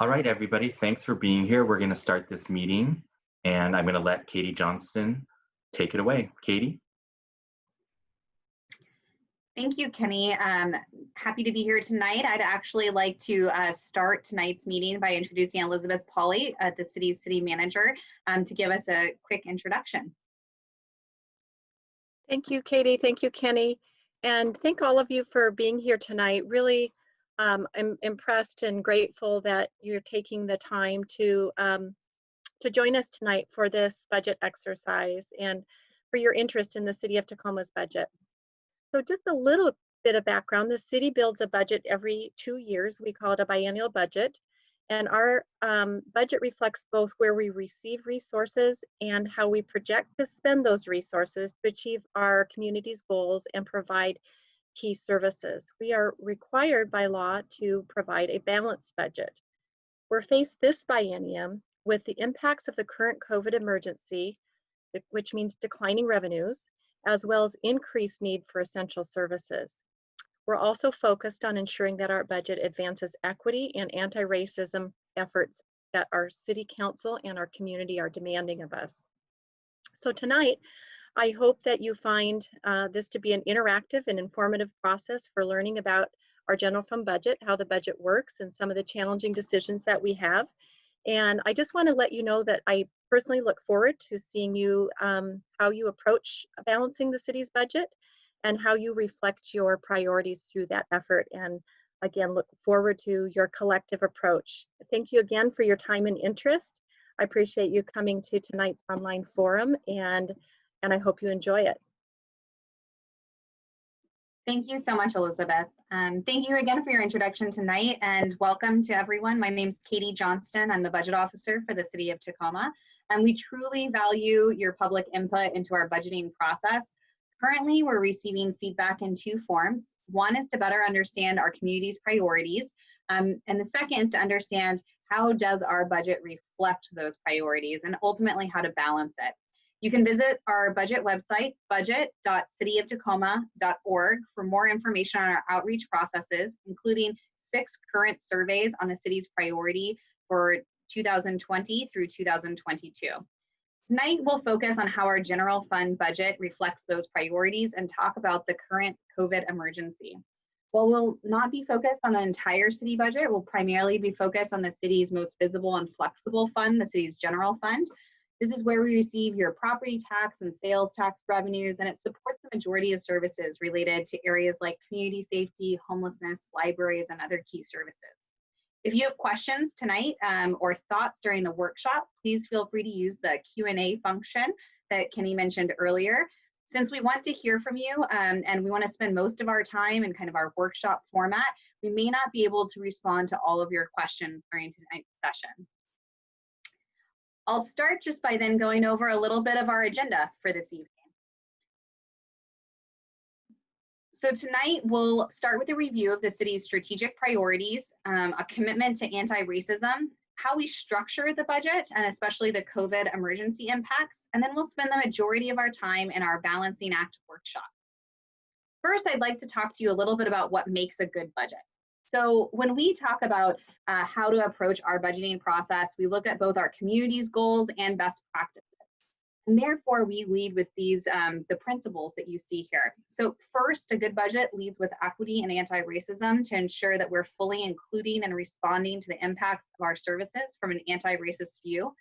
All right, everybody, thanks for being here. We're going to start this meeting, and I'm going to let Katie Johnston take it away. Katie? Thank you, Kenny. Happy to be here tonight. I'd actually like to start tonight's meeting by introducing Elizabeth Pauley, the city's city manager, to give us a quick introduction. Thank you, Katie. Thank you, Kenny. And thank all of you for being here tonight. Really, I'm impressed and grateful that you're taking the time to join us tonight for this budget exercise and for your interest in the City of Tacoma's budget. So just a little bit of background, the city builds a budget every 2 years. We call it a biennial budget. And our budget reflects both where we receive resources and how we project to spend those resources to achieve our community's goals and provide key services. We are required by law to provide a balanced budget. We're faced this biennium with the impacts of the current COVID emergency, which means declining revenues, as well as increased need for essential services. We're also focused on ensuring that our budget advances equity and anti-racism efforts that our city council and our community are demanding of us. So tonight, I hope that you find this to be an interactive and informative process for learning about our general fund budget, how the budget works, and some of the challenging decisions that we have. And I just want to let you know that I personally look forward to seeing you, how you approach balancing the city's budget and how you reflect your priorities through that effort. And again, look forward to your collective approach. Thank you again for your time and interest. I appreciate you coming to tonight's online forum, and I hope you enjoy it. Thank you so much, Elizabeth. Thank you again for your introduction tonight, and welcome to everyone. My name is Katie Johnston. I'm the budget officer for the City of Tacoma, and we truly value your public input into our budgeting process. Currently, we're receiving feedback in two forms. One is to better understand our community's priorities, and the second is to understand how does our budget reflect those priorities and ultimately how to balance it. You can visit our budget website, budget.cityoftacoma.org, for more information on our outreach processes, including 6 current surveys on the city's priority for 2020 through 2022. Tonight, we'll focus on how our general fund budget reflects those priorities and talk about the current COVID emergency. While we'll not be focused on the entire city budget, we'll primarily be focused on the city's most visible and flexible fund, the city's general fund. This is where we receive your property tax and sales tax revenues, and it supports the majority of services related to areas like community safety, homelessness, libraries, and other key services. If you have questions tonight or thoughts during the workshop, please feel free to use the Q&A function that Kenny mentioned earlier. Since we want to hear from you and we want to spend most of our time in kind of our workshop format, we may not be able to respond to all of your questions during tonight's session. I'll start just by then going over a little bit of our agenda for this evening. So tonight we'll start with a review of the city's strategic priorities, a commitment to anti-racism, how we structure the budget, and especially the COVID emergency impacts, and then we'll spend the majority of our time in our Balancing Act workshop. First, I'd like to talk to you a little bit about what makes a good budget. So when we talk about how to approach our budgeting process, we look at both our community's goals and best practices. And therefore, we lead with these, the principles that you see here. So first, a good budget leads with equity and anti-racism to ensure that we're fully including and responding to the impacts of our services from an anti-racist view.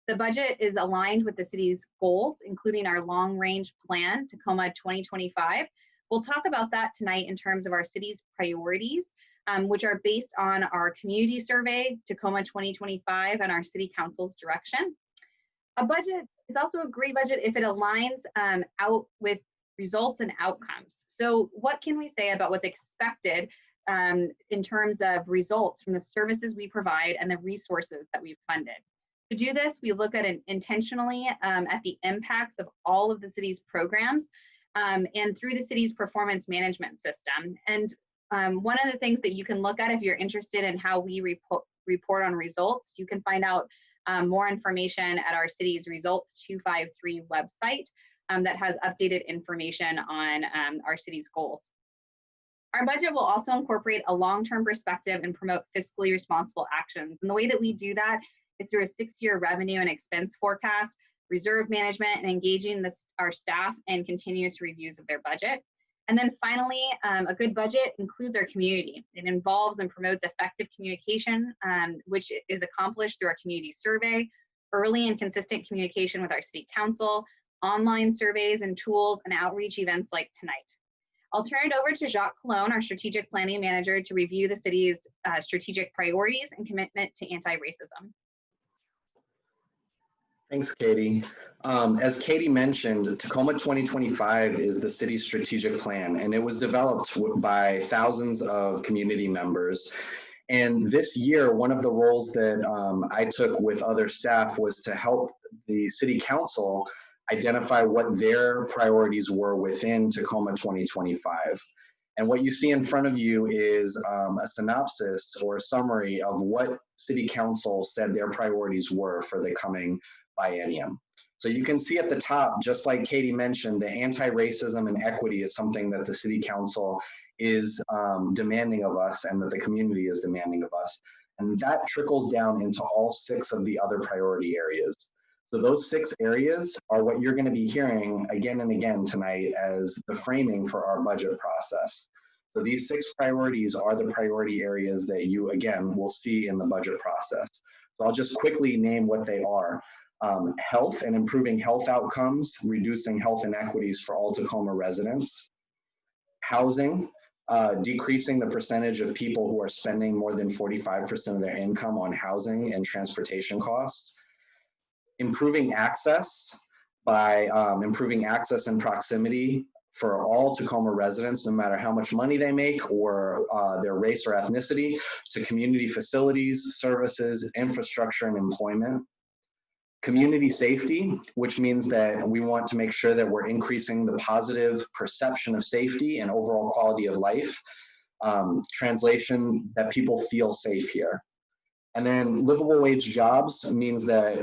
The budget is aligned with the city's goals, including our long-range plan, Tacoma 2025. We'll talk about that tonight in terms of our city's priorities, which are based on our community survey, Tacoma 2025, and our city council's direction. A budget is also a great budget if it aligns out with results and outcomes. So what can we say about what's expected in terms of results from the services we provide and the resources that we've funded? To do this, we look at it intentionally at the impacts of all of the city's programs and through the city's performance management system. And one of the things that you can look at if you're interested in how we report on results, you can find out more information at our city's Results 253 website that has updated information on our city's goals. Our budget will also incorporate a long-term perspective and promote fiscally responsible actions. And the way that we do that is through a 6-year revenue and expense forecast, reserve management, and engaging our staff in continuous reviews of their budget. And then finally, a good budget includes our community. It involves and promotes effective communication, which is accomplished through our community survey, early and consistent communication with our city council, online surveys and tools, and outreach events like tonight. I'll turn it over to Jacques Colon, our strategic planning manager, to review the city's strategic priorities and commitment to anti-racism. Thanks, Katie. As Katie mentioned, Tacoma 2025 is the city's strategic plan, and it was developed by thousands of community members. And this year, one of the roles that I took with other staff was to help the city council identify what their priorities were within Tacoma 2025. And what you see in front of you is a synopsis or a summary of what city council said their priorities were for the coming biennium. So you can see at the top, just like Katie mentioned, the anti-racism and equity is something that the city council is demanding of us and that the community is demanding of us. And that trickles down into all 6 of the other priority areas. So those 6 areas are what you're going to be hearing again and again tonight as the framing for our budget process. So these 6 priorities are the priority areas that you, again, will see in the budget process. So I'll just quickly name what they are. Health and improving health outcomes, reducing health inequities for all Tacoma residents. Housing, decreasing the percentage of people who are spending more than 45% of their income on housing and transportation costs. Improving access by improving access and proximity for all Tacoma residents, no matter how much money they make or their race or ethnicity, to community facilities, services, infrastructure, and employment. Community safety, which means that we want to make sure that we're increasing the positive perception of safety and overall quality of life. Translation, that people feel safe here. And then livable wage jobs means that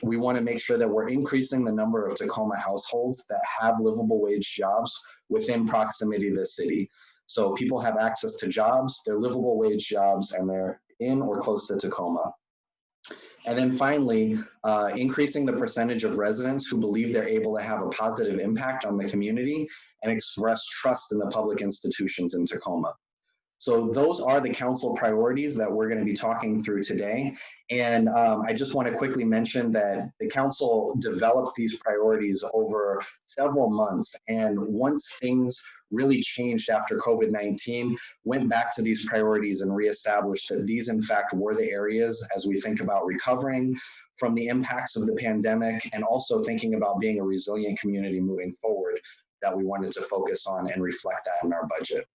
we want to make sure that we're increasing the number of Tacoma households that have livable wage jobs within proximity to the city. So people have access to jobs, they're livable wage jobs, and they're in or close to Tacoma. And then finally, increasing the percentage of residents who believe they're able to have a positive impact on the community and express trust in the public institutions in Tacoma. So those are the council priorities that we're going to be talking through today. And I just want to quickly mention that the council developed these priorities over several months. And once things really changed after COVID-19, went back to these priorities and reestablished that these in fact were the areas as we think about recovering from the impacts of the pandemic and also thinking about being a resilient community moving forward that we wanted to focus on and reflect that in our budget.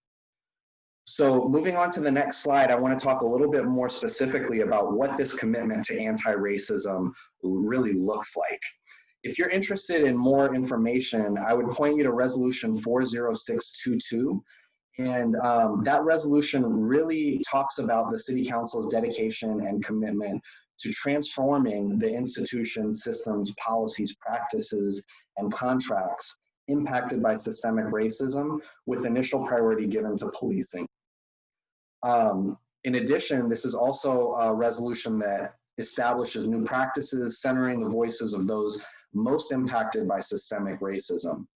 So moving on to the next slide, I want to talk a little bit more specifically about what this commitment to anti-racism really looks like. If you're interested in more information, I would point you to Resolution 40622. And that resolution really talks about the City Council's dedication and commitment to transforming the institutions, systems, policies, practices, and contracts impacted by systemic racism, with initial priority given to policing. In addition, this is also a resolution that establishes new practices centering the voices of those most impacted by systemic racism.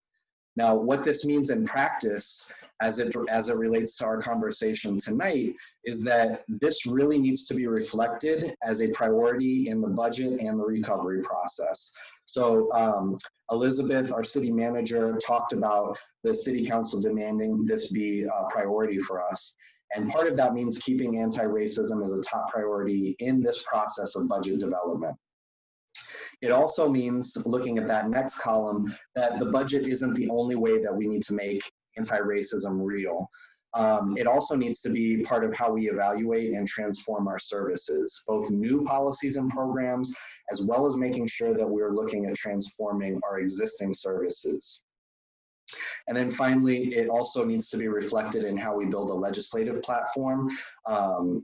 Now, what this means in practice, as it relates to our conversation tonight, is that this really needs to be reflected as a priority in the budget and the recovery process. So Elizabeth, our city manager, talked about the city council demanding this be a priority for us. And part of that means keeping anti-racism as a top priority in this process of budget development. It also means, looking at that next column, that the budget isn't the only way that we need to make anti-racism real. It also needs to be part of how we evaluate and transform our services, both new policies and programs, as well as making sure that we're looking at transforming our existing services. And then finally, it also needs to be reflected in how we build a legislative platform,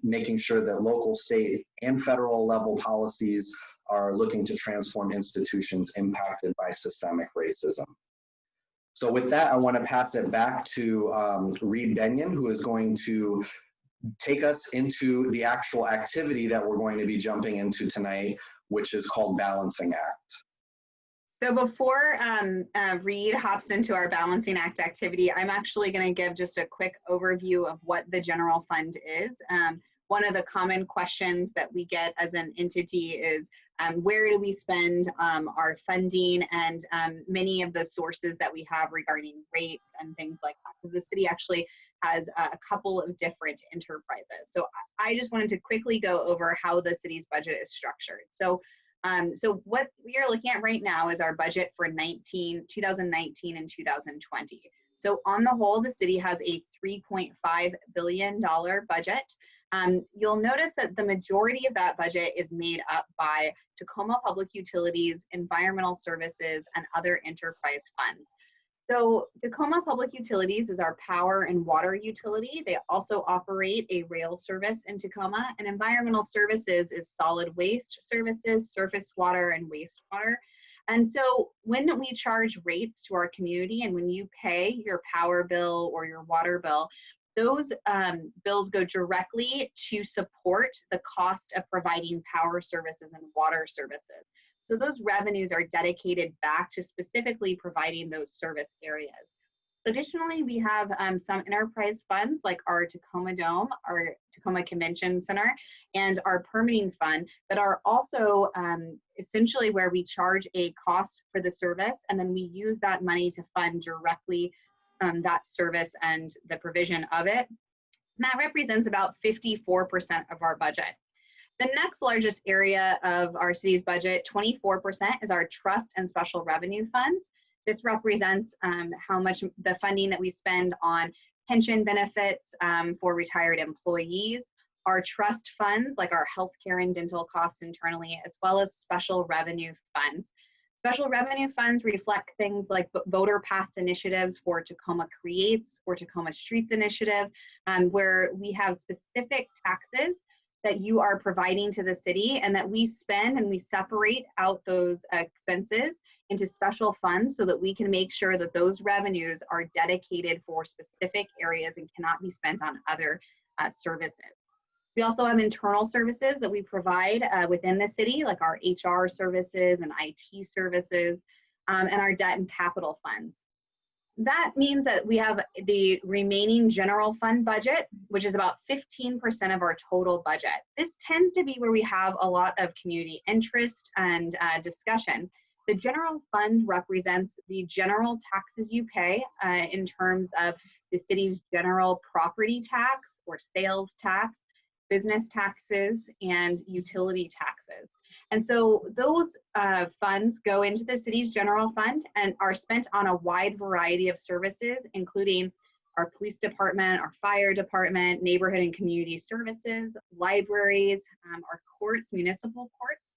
making sure that local, state, and federal level policies are looking to transform institutions impacted by systemic racism. So with that, I want to pass it back to Reed Benyon, who is going to take us into the actual activity that we're going to be jumping into tonight, which is called Balancing Act. So before Reed hops into our Balancing Act activity, I'm actually going to give just a quick overview of what the general fund is. One of the common questions that we get as an entity is where do we spend our funding, and many of the sources that we have regarding rates and things like that, because the city actually has a couple of different enterprises. So I just wanted to quickly go over how the city's budget is structured. So what we are looking at right now is our budget for 2019 and 2020. So on the whole, the city has a $3.5 billion budget. You'll notice that the majority of that budget is made up by Tacoma Public Utilities, environmental services, and other enterprise funds. So Tacoma Public Utilities is our power and water utility. They also operate a rail service in Tacoma, and environmental services is solid waste services, surface water, and wastewater. And so when we charge rates to our community, and when you pay your power bill or your water bill, those bills go directly to support the cost of providing power services and water services. So those revenues are dedicated back to specifically providing those service areas. Additionally, we have some enterprise funds like our Tacoma Dome, our Tacoma Convention Center, and our permitting fund that are also essentially where we charge a cost for the service, and then we use that money to fund directly that service and the provision of it. And that represents about 54% of our budget. The next largest area of our city's budget, 24%, is our trust and special revenue funds. This represents how much the funding that we spend on pension benefits for retired employees, our trust funds like our healthcare and dental costs internally, as well as special revenue funds. Special revenue funds reflect things like voter path initiatives for Tacoma Creates or Tacoma Streets Initiative, where we have specific taxes that you are providing to the city and that we spend, and we separate out those expenses into special funds so that we can make sure that those revenues are dedicated for specific areas and cannot be spent on other services. We also have internal services that we provide within the city, like our HR services and IT services, and our debt and capital funds. That means that we have the remaining general fund budget, which is about 15% of our total budget. This tends to be where we have a lot of community interest and discussion. The general fund represents the general taxes you pay in terms of the city's general property tax or sales tax, business taxes, and utility taxes. And so those funds go into the city's general fund and are spent on a wide variety of services, including our police department, our fire department, neighborhood and community services, libraries, our courts, municipal courts,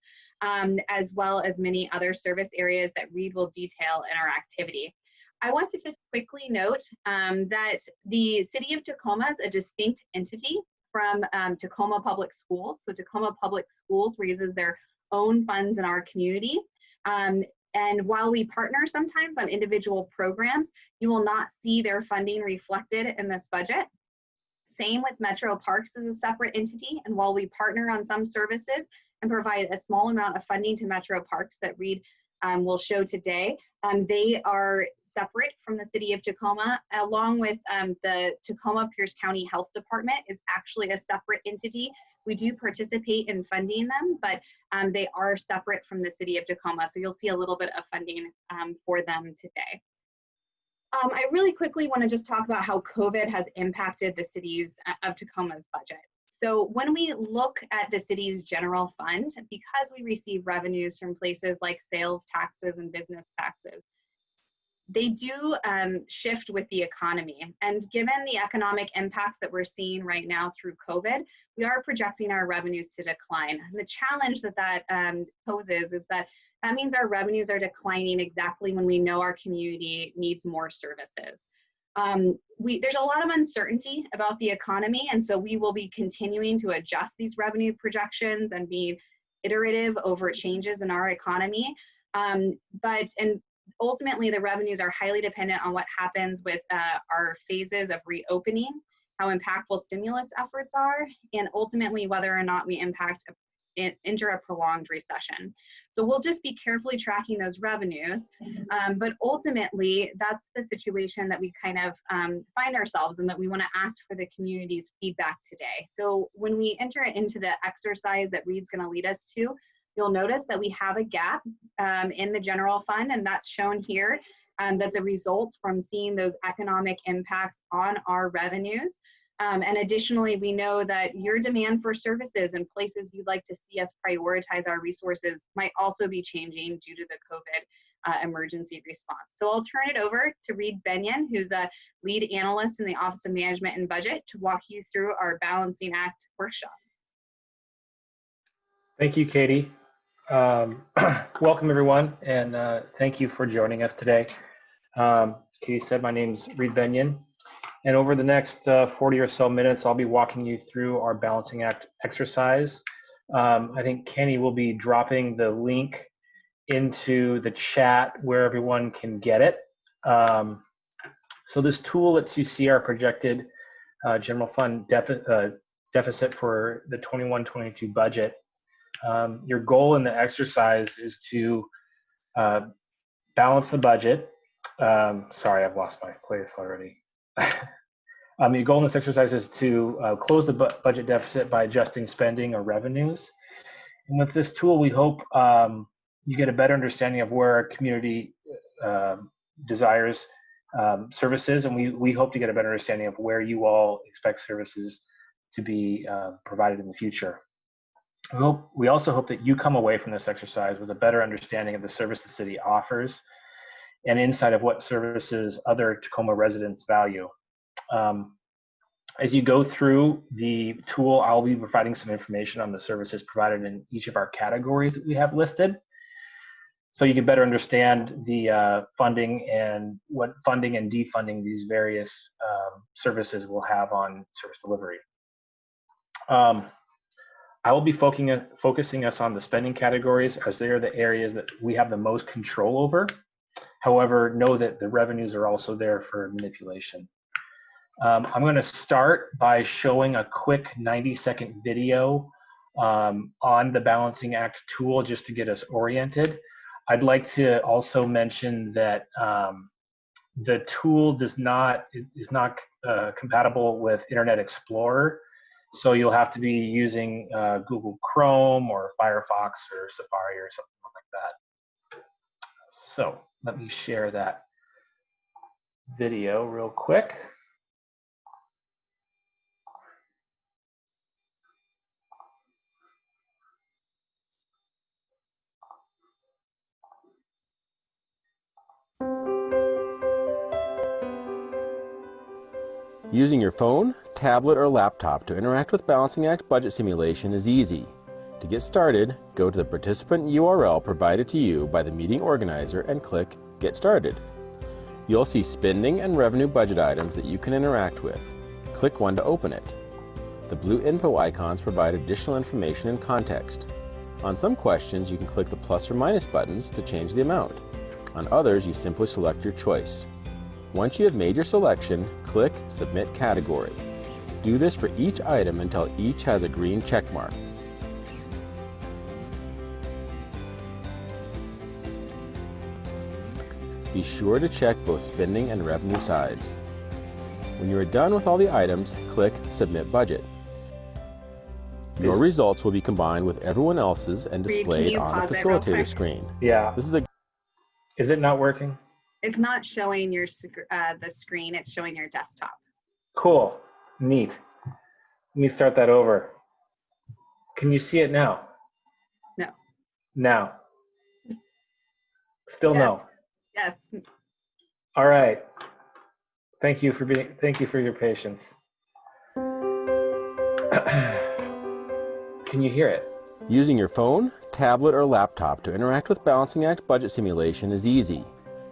as well as many other service areas that Reed will detail in our activity. I want to just quickly note that the City of Tacoma is a distinct entity from Tacoma Public Schools. So Tacoma Public Schools raises their own funds in our community. And while we partner sometimes on individual programs, you will not see their funding reflected in this budget. Same with Metro Parks as a separate entity. And while we partner on some services and provide a small amount of funding to Metro Parks that Reed will show today, they are separate from the City of Tacoma, along with the Tacoma Pierce County Health Department is actually a separate entity. We do participate in funding them, but they are separate from the City of Tacoma. So you'll see a little bit of funding for them today. I really quickly want to just talk about how COVID has impacted the cities of Tacoma's budget. So when we look at the city's general fund, because we receive revenues from places like sales taxes and business taxes, they do shift with the economy. And given the economic impacts that we're seeing right now through COVID, we are projecting our revenues to decline. And the challenge that poses is that means our revenues are declining exactly when we know our community needs more services. There's a lot of uncertainty about the economy, and so we will be continuing to adjust these revenue projections and be iterative over changes in our economy. ultimately, the revenues are highly dependent on what happens with our phases of reopening, how impactful stimulus efforts are, and ultimately whether or not we enter a prolonged recession. So we'll just be carefully tracking those revenues, but ultimately that's the situation that we kind of find ourselves in, that we want to ask for the community's feedback today. So when we enter into the exercise that Reed's going to lead us to, you'll notice that we have a gap in the general fund, and that's shown here. That's a result from seeing those economic impacts on our revenues. And additionally, we know that your demand for services and places you'd like to see us prioritize our resources might also be changing due to the COVID emergency response. So I'll turn it over to Reed Benyon, who's a lead analyst in the Office of Management and Budget, to walk you through our Balancing Act workshop. Thank you, Katie. Welcome, everyone, and thank you for joining us today. As Katie said, my name's Reed Benyon. And over the next 40 or so minutes, I'll be walking you through our Balancing Act exercise. I think Kenny will be dropping the link into the chat where everyone can get it. So this tool lets you see our projected general fund deficit for the 21-22 budget. Your goal in the exercise is to balance the budget. Sorry, I've lost my place already. Your goal in this exercise is to close the budget deficit by adjusting spending or revenues. And with this tool, we hope you get a better understanding of where our community desires services, and we hope to get a better understanding of where you all expect services to be provided in the future. We also hope that you come away from this exercise with a better understanding of the service the city offers and insight of what services other Tacoma residents value. As you go through the tool, I'll be providing some information on the services provided in each of our categories that we have listed, so you can better understand the funding and what funding and defunding these various services will have on service delivery. I will be focusing us on the spending categories, as they are the areas that we have the most control over. However, know that the revenues are also there for manipulation. I'm going to start by showing a quick 90-second video on the Balancing Act tool just to get us oriented. I'd like to also mention that the tool is not compatible with Internet Explorer, so you'll have to be using Google Chrome or Firefox or Safari or something like that. So let me share that video real quick. Using your phone, tablet, or laptop to interact with Balancing Act budget simulation is easy. To get started, go to the participant URL provided to you by the meeting organizer and click Get Started. You'll see spending and revenue budget items that you can interact with. Click one to open it. The blue info icons provide additional information and context. On some questions, you can click the plus or minus buttons to change the amount. On others, you simply select your choice. Once you have made your selection, click Submit Category. Do this for each item until each has a green check mark. Be sure to check both spending and revenue sides. When you are done with all the items, click Submit Budget. Your results will be combined with everyone else's and displayed on the facilitator screen. Yeah. Is it not working? It's not showing your the screen, it's showing your desktop. Cool. Neat. Let me start that over. Can you see it now? No. Now. Still Yes. no. Yes. All right. Thank you for your patience. Can you hear it? Using your phone, tablet, or laptop to interact with Balancing Act budget simulation is easy.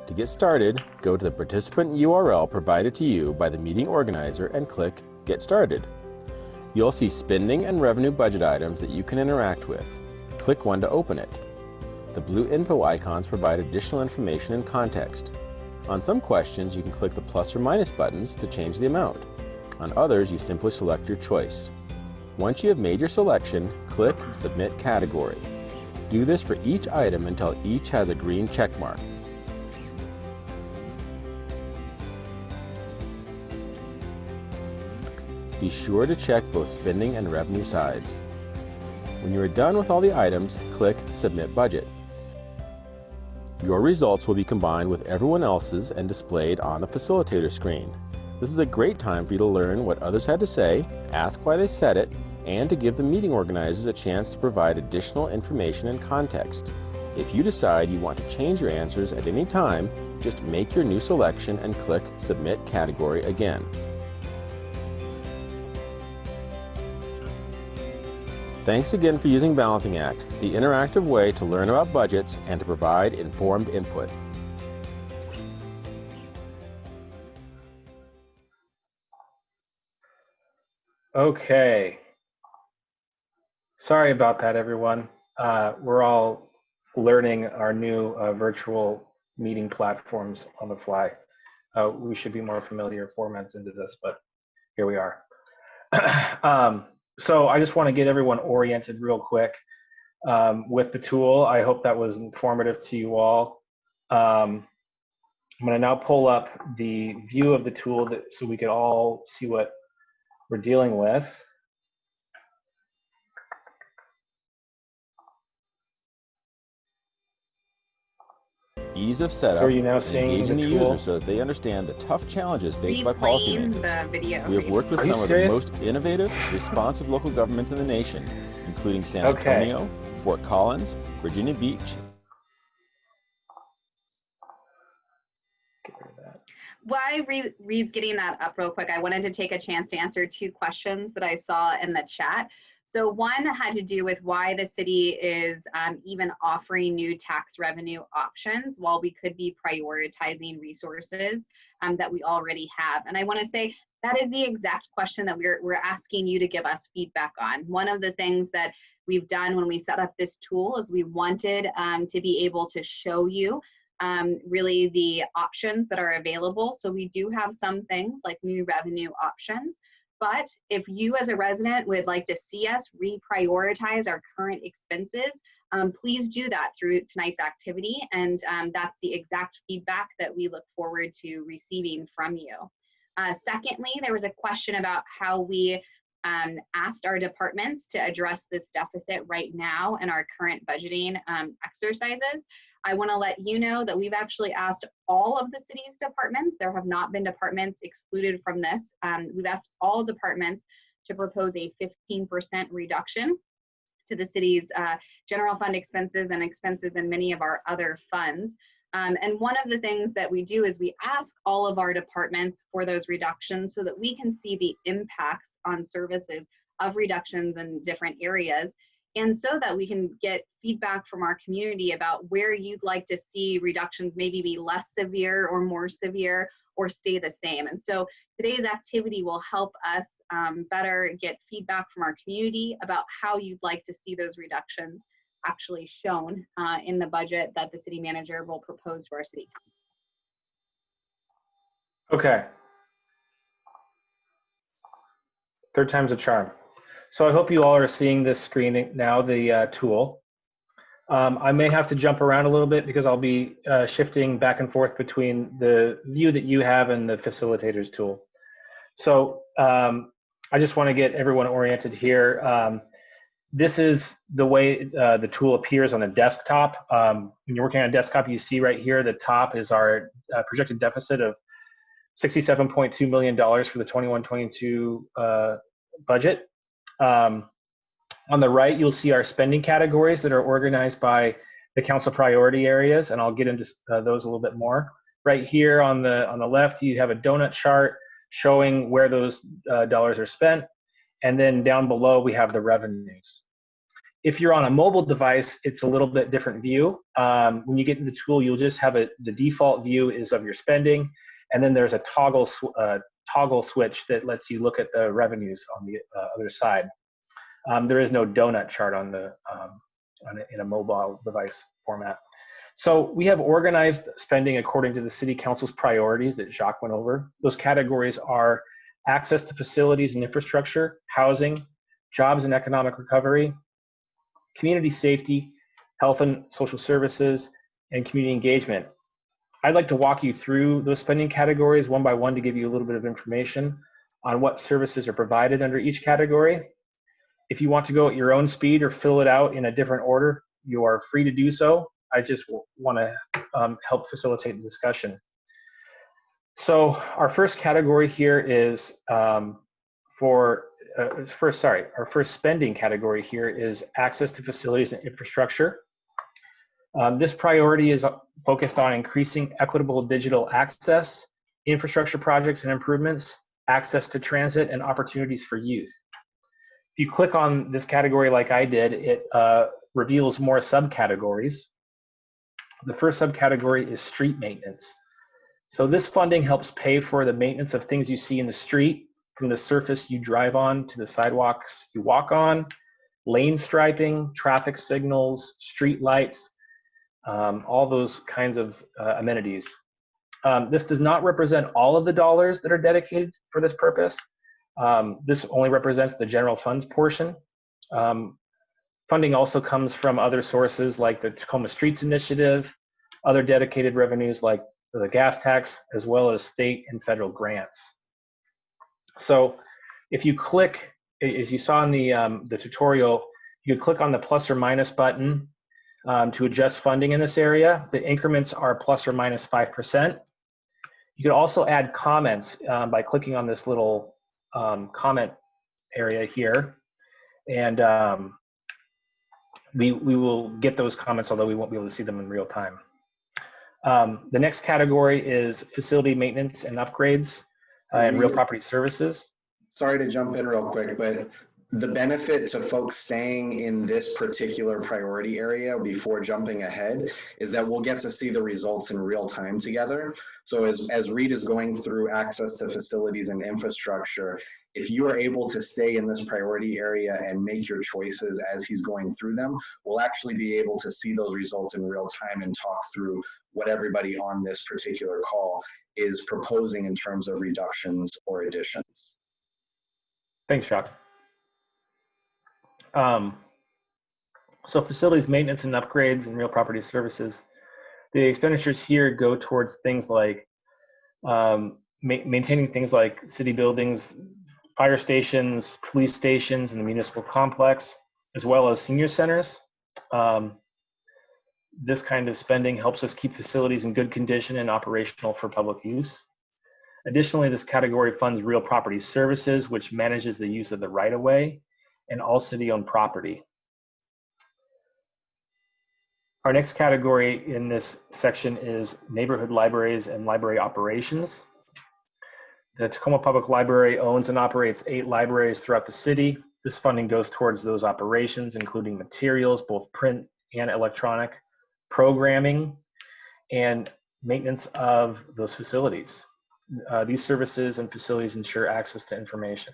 To get started, go to the participant URL provided to you by the meeting organizer and click Get Started. You'll see spending and revenue budget items that you can interact with. Click one to open it. The blue info icons provide additional information and context. On some questions, you can click the plus or minus buttons to change the amount. On others, you simply select your choice. Once you have made your selection, click Submit Category. Do this for each item until each has a green check mark. Be sure to check both spending and revenue sides. When you are done with all the items, click Submit Budget. Your results will be combined with everyone else's and displayed on the facilitator screen. This is a great time for you to learn what others had to say, ask why they said it, and to give the meeting organizers a chance to provide additional information and context. If you decide you want to change your answers at any time, just make your new selection and click Submit Category again. Thanks again for using Balancing Act, the interactive way to learn about budgets and to provide informed input. Okay. Sorry about that, everyone. We're all learning our new virtual meeting platforms on the fly. We should be more familiar 4 months into this, but here we are. So I just want to get everyone oriented real quick with the tool. I hope that was informative to you all. I'm going to now pull up the view of the tool so we can all see what we're dealing with. Ease of setup, So are you now and seeing engaging the the tool? user so that they understand the tough challenges faced by Replaying policymakers. the video. We have worked with Are you some of the serious? most innovative, responsive local governments in the nation, including San Okay. Antonio, Fort Collins, Virginia Beach. Get rid of that. While Reed's getting that up real quick, I wanted to take a chance to answer 2 questions that I saw in the chat. So one had to do with why the city is even offering new tax revenue options while we could be prioritizing resources that we already have. And I want to say that is the exact question that we're asking you to give us feedback on. One of the things that we've done when we set up this tool is we wanted to be able to show you really the options that are available. So we do have some things like new revenue options, but if you as a resident would like to see us reprioritize our current expenses, please do that through tonight's activity. And that's the exact feedback that we look forward to receiving from you. Secondly, there was a question about how we asked our departments to address this deficit right now in our current budgeting exercises. I want to let you know that we've actually asked all of the city's departments. There have not been departments excluded from this. We've asked all departments to propose a 15% reduction to the city's general fund expenses and expenses in many of our other funds. And one of the things that we do is we ask all of our departments for those reductions so that we can see the impacts on services of reductions in different areas. And so that we can get feedback from our community about where you'd like to see reductions maybe be less severe or more severe or stay the same. And so today's activity will help us better get feedback from our community about how you'd like to see those reductions actually shown in the budget that the city manager will propose to our city council. Okay. Third time's a charm. So I hope you all are seeing this screen now, the tool. I may have to jump around a little bit because I'll be shifting back and forth between the view that you have and the facilitators tool. So I just want to get everyone oriented here. This is the way the tool appears on a desktop. When you're working on a desktop, you see right here, the top is our projected deficit of $67.2 million for the 21-22 budget. On the right, you'll see our spending categories that are organized by the council priority areas, and I'll get into those a little bit more. Right here on the left, you have a donut chart showing where those dollars are spent, and then down below we have the revenues. If you're on a mobile device, it's a little bit different view. When you get in the tool, you'll just have the default view is of your spending, and then there's a toggle switch that lets you look at the revenues on the other side. There is no donut chart on in a mobile device format. So we have organized spending according to the City Council's priorities that Jacques went over. Those categories are access to facilities and infrastructure, housing, jobs and economic recovery, community safety, health and social services, and community engagement. I'd like to walk you through those spending categories one by one to give you a little bit of information on what services are provided under each category. If you want to go at your own speed or fill it out in a different order, you are free to do so. I just want to help facilitate the discussion. So our first category here is our first spending category here is access to facilities and infrastructure. This priority is focused on increasing equitable digital access, infrastructure projects and improvements, access to transit, and opportunities for youth. If you click on this category like I did, it reveals more subcategories. The first subcategory is street maintenance. So this funding helps pay for the maintenance of things you see in the street, from the surface you drive on to the sidewalks you walk on, lane striping, traffic signals, street lights, all those kinds of amenities. This does not represent all of the dollars that are dedicated for this purpose. This only represents the general funds portion. Funding also comes from other sources like the Tacoma Streets Initiative, other dedicated revenues like the gas tax, as well as state and federal grants. So if you click, as you saw in the tutorial, you could click on the plus or minus button to adjust funding in this area. The increments are plus or minus 5%. You could also add comments by clicking on this little comment area here. And we will get those comments, although we won't be able to see them in real time. The next category is facility maintenance and upgrades and real property services. Sorry to jump in real quick, but the benefit to folks staying in this particular priority area before jumping ahead is that we'll get to see the results in real time together. So as Reed is going through access to facilities and infrastructure, if you are able to stay in this priority area and make your choices as he's going through them, we'll actually be able to see those results in real time and talk through what everybody on this particular call is proposing in terms of reductions or additions. Thanks, Jacques. So facilities maintenance and upgrades and real property services, the expenditures here go towards things like maintaining things like city buildings, fire stations, police stations, and the municipal complex, as well as senior centers. This kind of spending helps us keep facilities in good condition and operational for public use. Additionally, this category funds real property services, which manages the use of the right-of-way and all city-owned property. Our next category in this section is neighborhood libraries and library operations. The Tacoma Public Library owns and operates 8 libraries throughout the city. This funding goes towards those operations, including materials, both print and electronic, programming, and maintenance of those facilities. These services and facilities ensure access to information.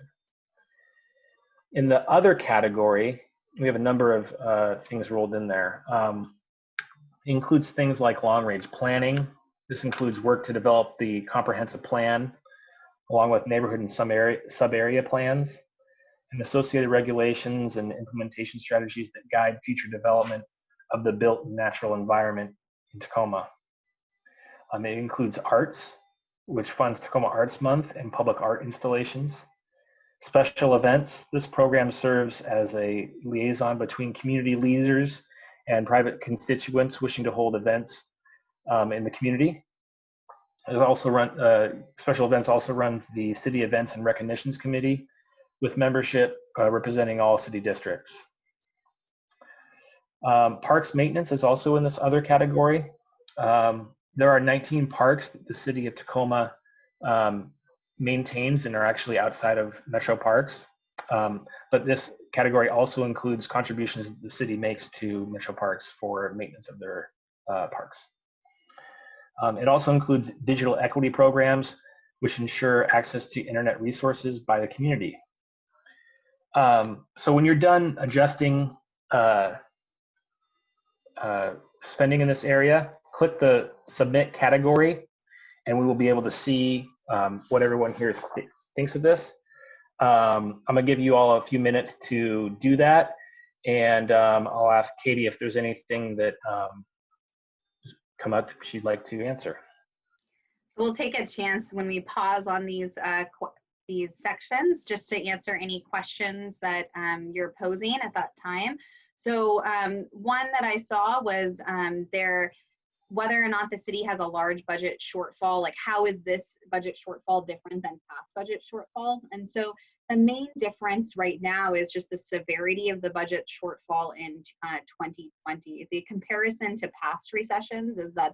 In the other category, we have a number of things rolled in there. It includes things like long-range planning. This includes work to develop the comprehensive plan, along with neighborhood and sub-area plans, and associated regulations and implementation strategies that guide future development of the built natural environment in Tacoma. It includes arts, which funds Tacoma Arts Month and public art installations. Special events, this program serves as a liaison between community leaders and private constituents wishing to hold events in the community. It also special events also runs the City Events and Recognitions Committee with membership representing all city districts. Parks maintenance is also in this other category. There are 19 parks that the City of Tacoma maintains and are actually outside of metro parks. But this category also includes contributions that the city makes to metro parks for maintenance of their parks. It also includes digital equity programs, which ensure access to internet resources by the community. So when you're done adjusting spending in this area, click the submit category, and we will be able to see what everyone here thinks of this. I'm gonna give you all a few minutes to do that, and I'll ask Katie if there's anything that come up she'd like to answer. We'll take a chance when we pause on these sections just to answer any questions that you're posing at that time. So one that I saw was whether or not the city has a large budget shortfall, like how is this budget shortfall different than past budget shortfalls? And so the main difference right now is just the severity of the budget shortfall in 2020. The comparison to past recessions is that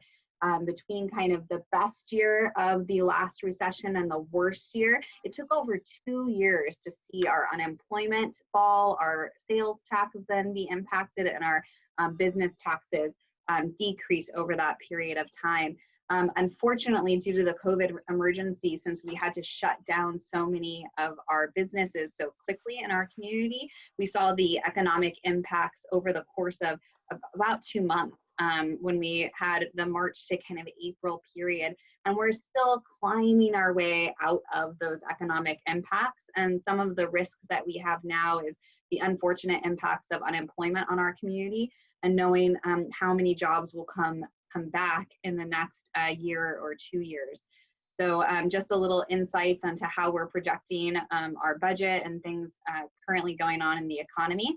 between kind of the best year of the last recession and the worst year, it took over 2 years to see our unemployment fall, our sales tax then be impacted, and our business taxes decrease over that period of time. Unfortunately, due to the COVID emergency, since we had to shut down so many of our businesses so quickly in our community, we saw the economic impacts over the course of about 2 months when we had the March to kind of April period. And we're still climbing our way out of those economic impacts. And some of the risk that we have now is the unfortunate impacts of unemployment on our community, and knowing how many jobs will come back in the next year or 2 years. So just a little insights onto how we're projecting our budget and things currently going on in the economy.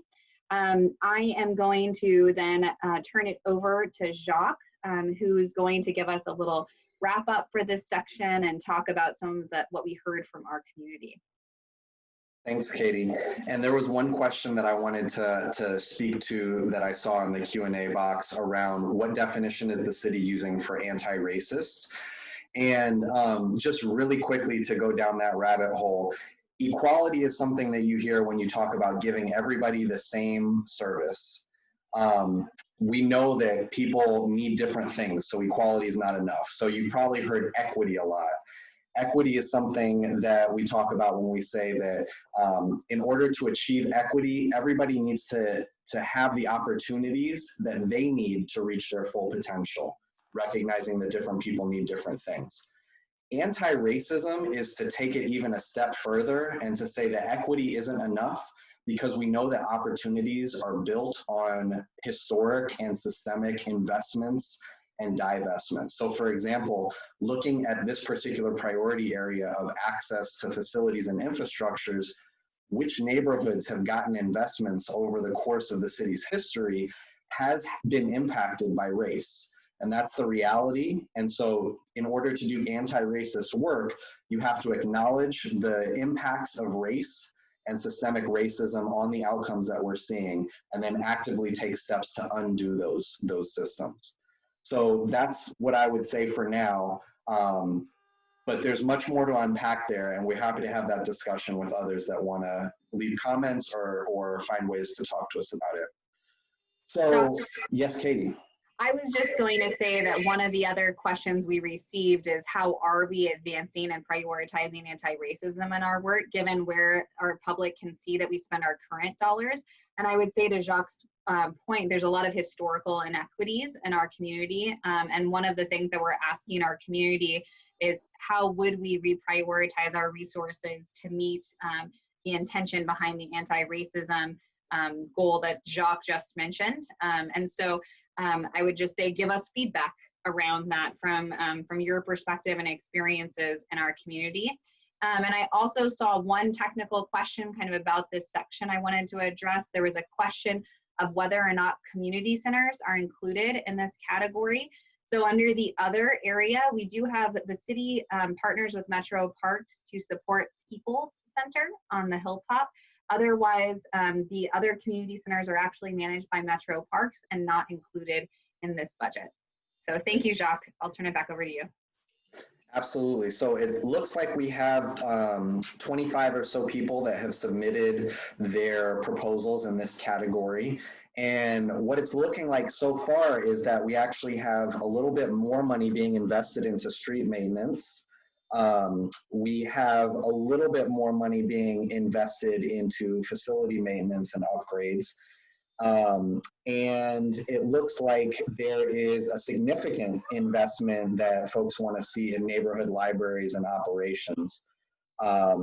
I am going to then turn it over to Jacques, who is going to give us a little wrap up for this section and talk about some of what we heard from our community. Thanks, Katie. And there was one question that I wanted to speak to that I saw in the Q&A box around what definition is the city using for anti-racists? And just really quickly to go down that rabbit hole, equality is something that you hear when you talk about giving everybody the same service. We know that people need different things, so equality is not enough. So you've probably heard equity a lot. Equity is something that we talk about when we say that in order to achieve equity, everybody needs to have the opportunities that they need to reach their full potential, recognizing that different people need different things. Anti-racism is to take it even a step further and to say that equity isn't enough, because we know that opportunities are built on historic and systemic investments and divestment. So for example, looking at this particular priority area of access to facilities and infrastructures, which neighborhoods have gotten investments over the course of the city's history has been impacted by race. And that's the reality. And so in order to do anti-racist work, you have to acknowledge the impacts of race and systemic racism on the outcomes that we're seeing, and then actively take steps to undo those systems. So that's what I would say for now, but there's much more to unpack there, and we're happy to have that discussion with others that want to leave comments or find ways to talk to us about it. So, yes, Katie. I was just going to say that one of the other questions we received is how are we advancing and prioritizing anti-racism in our work, given where our public can see that we spend our current dollars. And I would say to Jacques' point, there's a lot of historical inequities in our community. And one of the things that we're asking our community is how would we reprioritize our resources to meet the intention behind the anti-racism goal that Jacques just mentioned. And so I would just say, give us feedback around that from your perspective and experiences in our community. And I also saw one technical question kind of about this section I wanted to address. There was a question of whether or not community centers are included in this category. So under the other area, we do have the city partners with Metro Parks to support People's Center on the hilltop. Otherwise, the other community centers are actually managed by Metro Parks and not included in this budget. So thank you, Jacques. I'll turn it back over to you. Absolutely. So it looks like we have 25 or so people that have submitted their proposals in this category. And what it's looking like so far is that we actually have a little bit more money being invested into street maintenance. We have a little bit more money being invested into facility maintenance and upgrades. And it looks like there is a significant investment that folks want to see in neighborhood libraries and operations. I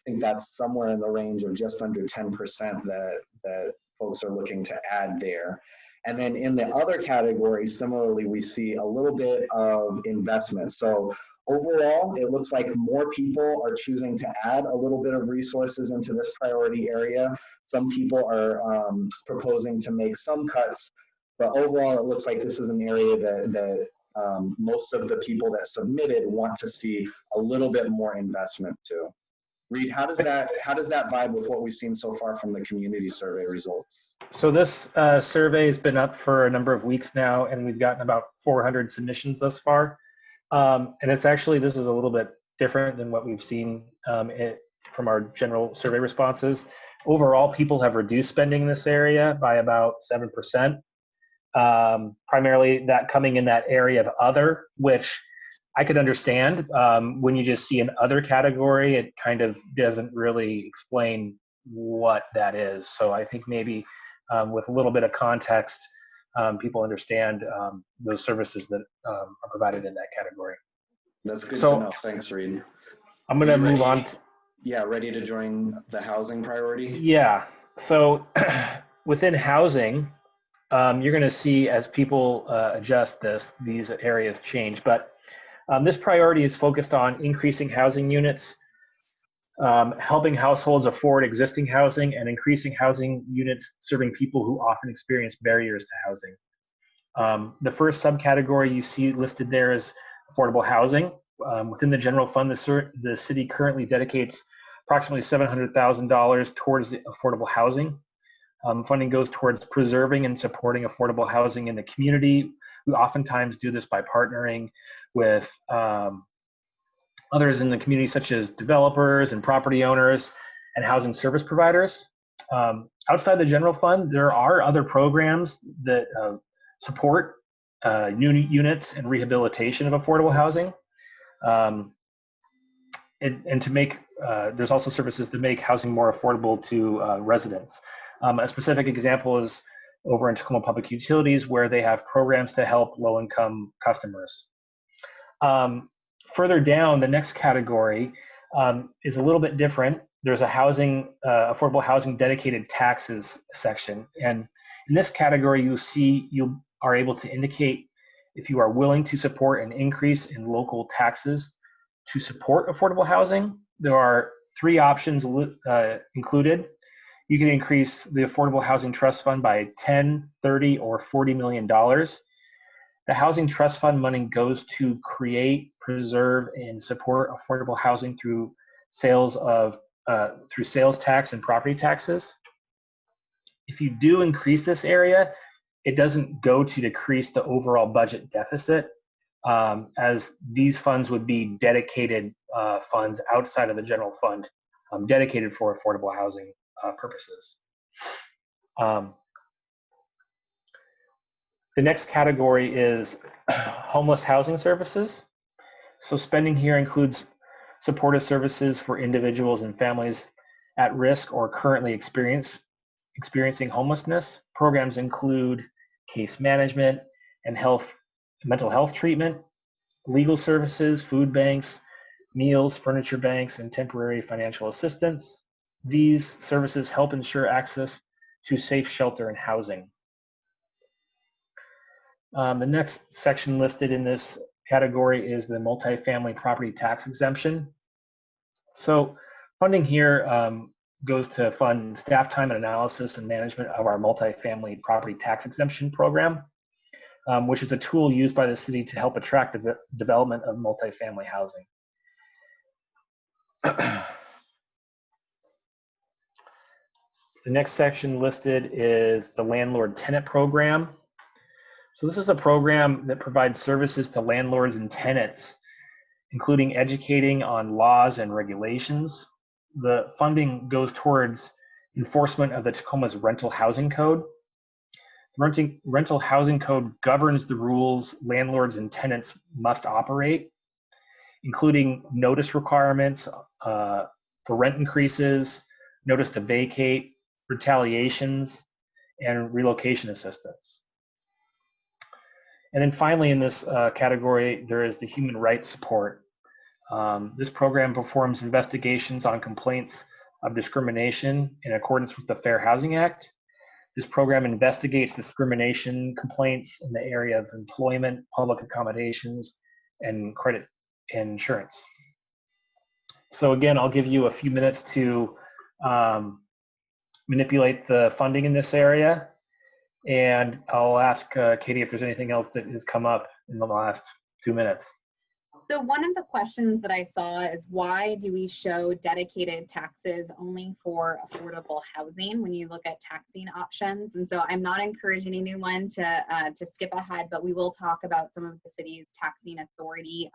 think that's somewhere in the range of just under 10% that folks are looking to add there. And then in the other category, similarly, we see a little bit of investment. So overall, it looks like more people are choosing to add a little bit of resources into this priority area. Some people are proposing to make some cuts, but overall, it looks like this is an area that most of the people that submitted want to see a little bit more investment too. Reed, how does that vibe with what we've seen so far from the community survey results? So this survey has been up for a number of weeks now, and we've gotten about 400 submissions thus far. And it's actually, this is a little bit different than what we've seen from our general survey responses. Overall, people have reduced spending in this area by about 7%. Primarily that coming in that area of other, which I could understand. When you just see an other category, it kind of doesn't really explain what that is. So I think maybe with a little bit of context, people understand those services that are provided in that category. That's good to know. Thanks, Reed. I'm going to move on. Ready to join the housing priority? Yeah. So within housing, you're going to see as people adjust these areas change. But this priority is focused on increasing housing units, helping households afford existing housing, and increasing housing units serving people who often experience barriers to housing. The first subcategory you see listed there is affordable housing. Within the general fund, the city currently dedicates approximately $700,000 towards the affordable housing. Funding goes towards preserving and supporting affordable housing in the community. We oftentimes do this by partnering with others in the community, such as developers and property owners and housing service providers. Outside the general fund, there are other programs that support new units and rehabilitation of affordable housing. And to make, there's also services to make housing more affordable to residents. A specific example is over in Tacoma Public Utilities, where they have programs to help low-income customers. Further down, the next category is a little bit different. There's a affordable housing dedicated taxes section. And in this category, you are able to indicate if you are willing to support an increase in local taxes to support affordable housing. There are 3 options included. You can increase the Affordable Housing Trust Fund by $10, $30, or $40 million. The Housing Trust Fund money goes to create, preserve, and support affordable housing through sales tax and property taxes. If you do increase this area, it doesn't go to decrease the overall budget deficit, as these funds would be dedicated funds outside of the general fund, dedicated for affordable housing purposes. The next category is homeless housing services. So spending here includes supportive services for individuals and families at risk or currently experiencing homelessness. Programs include case management and mental health treatment, legal services, food banks, meals, furniture banks, and temporary financial assistance. These services help ensure access to safe shelter and housing. The next section listed in this category is the multifamily property tax exemption. So funding here goes to fund staff time and analysis and management of our multifamily property tax exemption program, which is a tool used by the city to help attract the development of multifamily housing. The next section listed is the landlord tenant program. So this is a program that provides services to landlords and tenants, including educating on laws and regulations. The funding goes towards enforcement of the Tacoma's rental housing code. The rental housing code governs the rules landlords and tenants must operate, including notice requirements for rent increases, notice to vacate, retaliations, and relocation assistance. And then finally in this category, there is the human rights support. This program performs investigations on complaints of discrimination in accordance with the Fair Housing Act. This program investigates discrimination complaints in the area of employment, public accommodations, and credit and insurance. So again, I'll give you a few minutes to manipulate the funding in this area. And I'll ask Katie if there's anything else that has come up in the last 2 minutes. So one of the questions that I saw is, why do we show dedicated taxes only for affordable housing when you look at taxing options? And so I'm not encouraging anyone to skip ahead, but we will talk about some of the city's taxing authority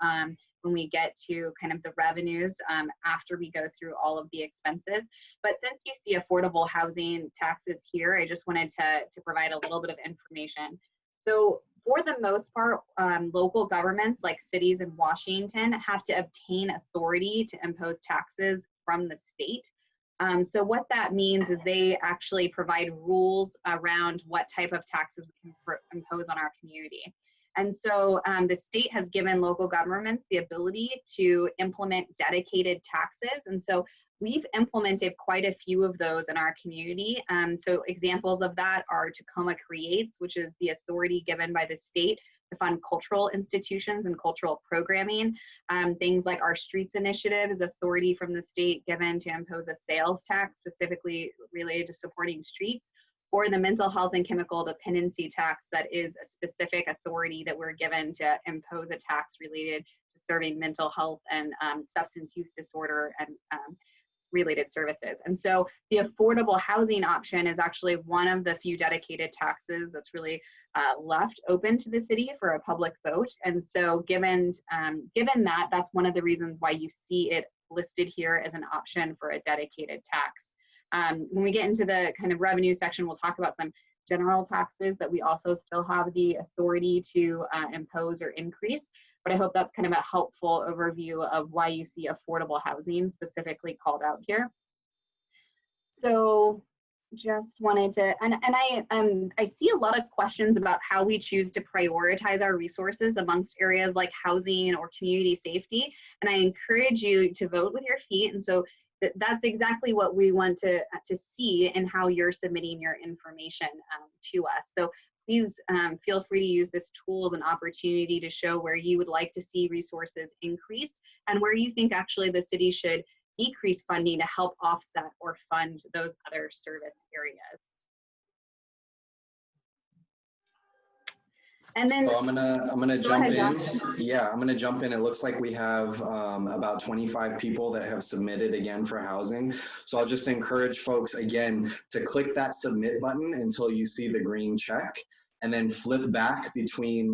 when we get to kind of the revenues after we go through all of the expenses. But since you see affordable housing taxes here, I just wanted to provide a little bit of information. So for the most part, local governments like cities in Washington have to obtain authority to impose taxes from the state. So what that means is they actually provide rules around what type of taxes we can impose on our community. And so the state has given local governments the ability to implement dedicated taxes. And so we've implemented quite a few of those in our community. So examples of that are Tacoma Creates, which is the authority given by the state to fund cultural institutions and cultural programming. Things like our Streets Initiative is authority from the state given to impose a sales tax specifically related to supporting streets, or the mental health and chemical dependency tax that is a specific authority that we're given to impose a tax related to serving mental health and substance use disorder and related services. And so the affordable housing option is actually one of the few dedicated taxes that's really left open to the city for a public vote. And so given that, that's one of the reasons why you see it listed here as an option for a dedicated tax. When we get into the kind of revenue section, we'll talk about some general taxes that we also still have the authority to impose or increase. But I hope that's kind of a helpful overview of why you see affordable housing specifically called out here. So just wanted to, and I see a lot of questions about how we choose to prioritize our resources amongst areas like housing or community safety. And I encourage you to vote with your feet. And so that's exactly what we want to see in how you're submitting your information to us. So please feel free to use this tool as an opportunity to show where you would like to see resources increased and where you think actually the city should decrease funding to help offset or fund those other service areas. And then so I'm gonna jump in. John. Yeah, I'm gonna jump in. It looks like we have about 25 people that have submitted again for housing. So I'll just encourage folks again to click that submit button until you see the green check, and then flip back between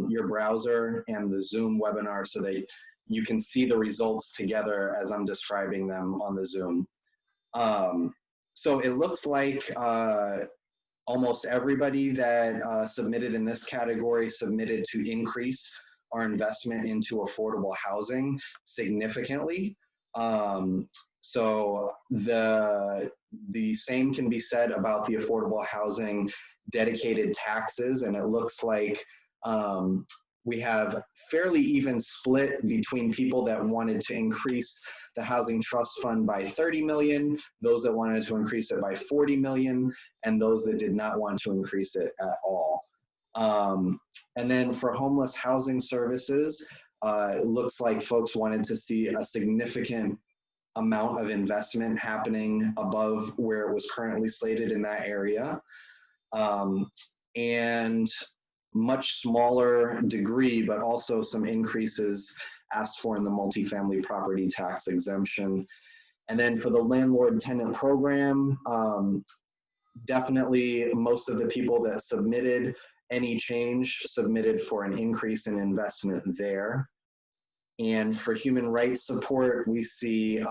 your browser and the Zoom webinar so that you can see the results together as I'm describing them on the Zoom. So it looks like almost everybody that submitted in this category submitted to increase our investment into affordable housing significantly. So the same can be said about the affordable housing dedicated taxes, and it looks like we have fairly even split between people that wanted to increase the Housing Trust Fund by 30 million, those that wanted to increase it by 40 million, and those that did not want to increase it at all. And then for homeless housing services, it looks like folks wanted to see a significant amount of investment happening above where it was currently slated in that area. And much smaller degree, but also some increases asked for in the multifamily property tax exemption. And then for the landlord tenant program, definitely most of the people that submitted any change submitted for an increase in investment there. And for human rights support, we see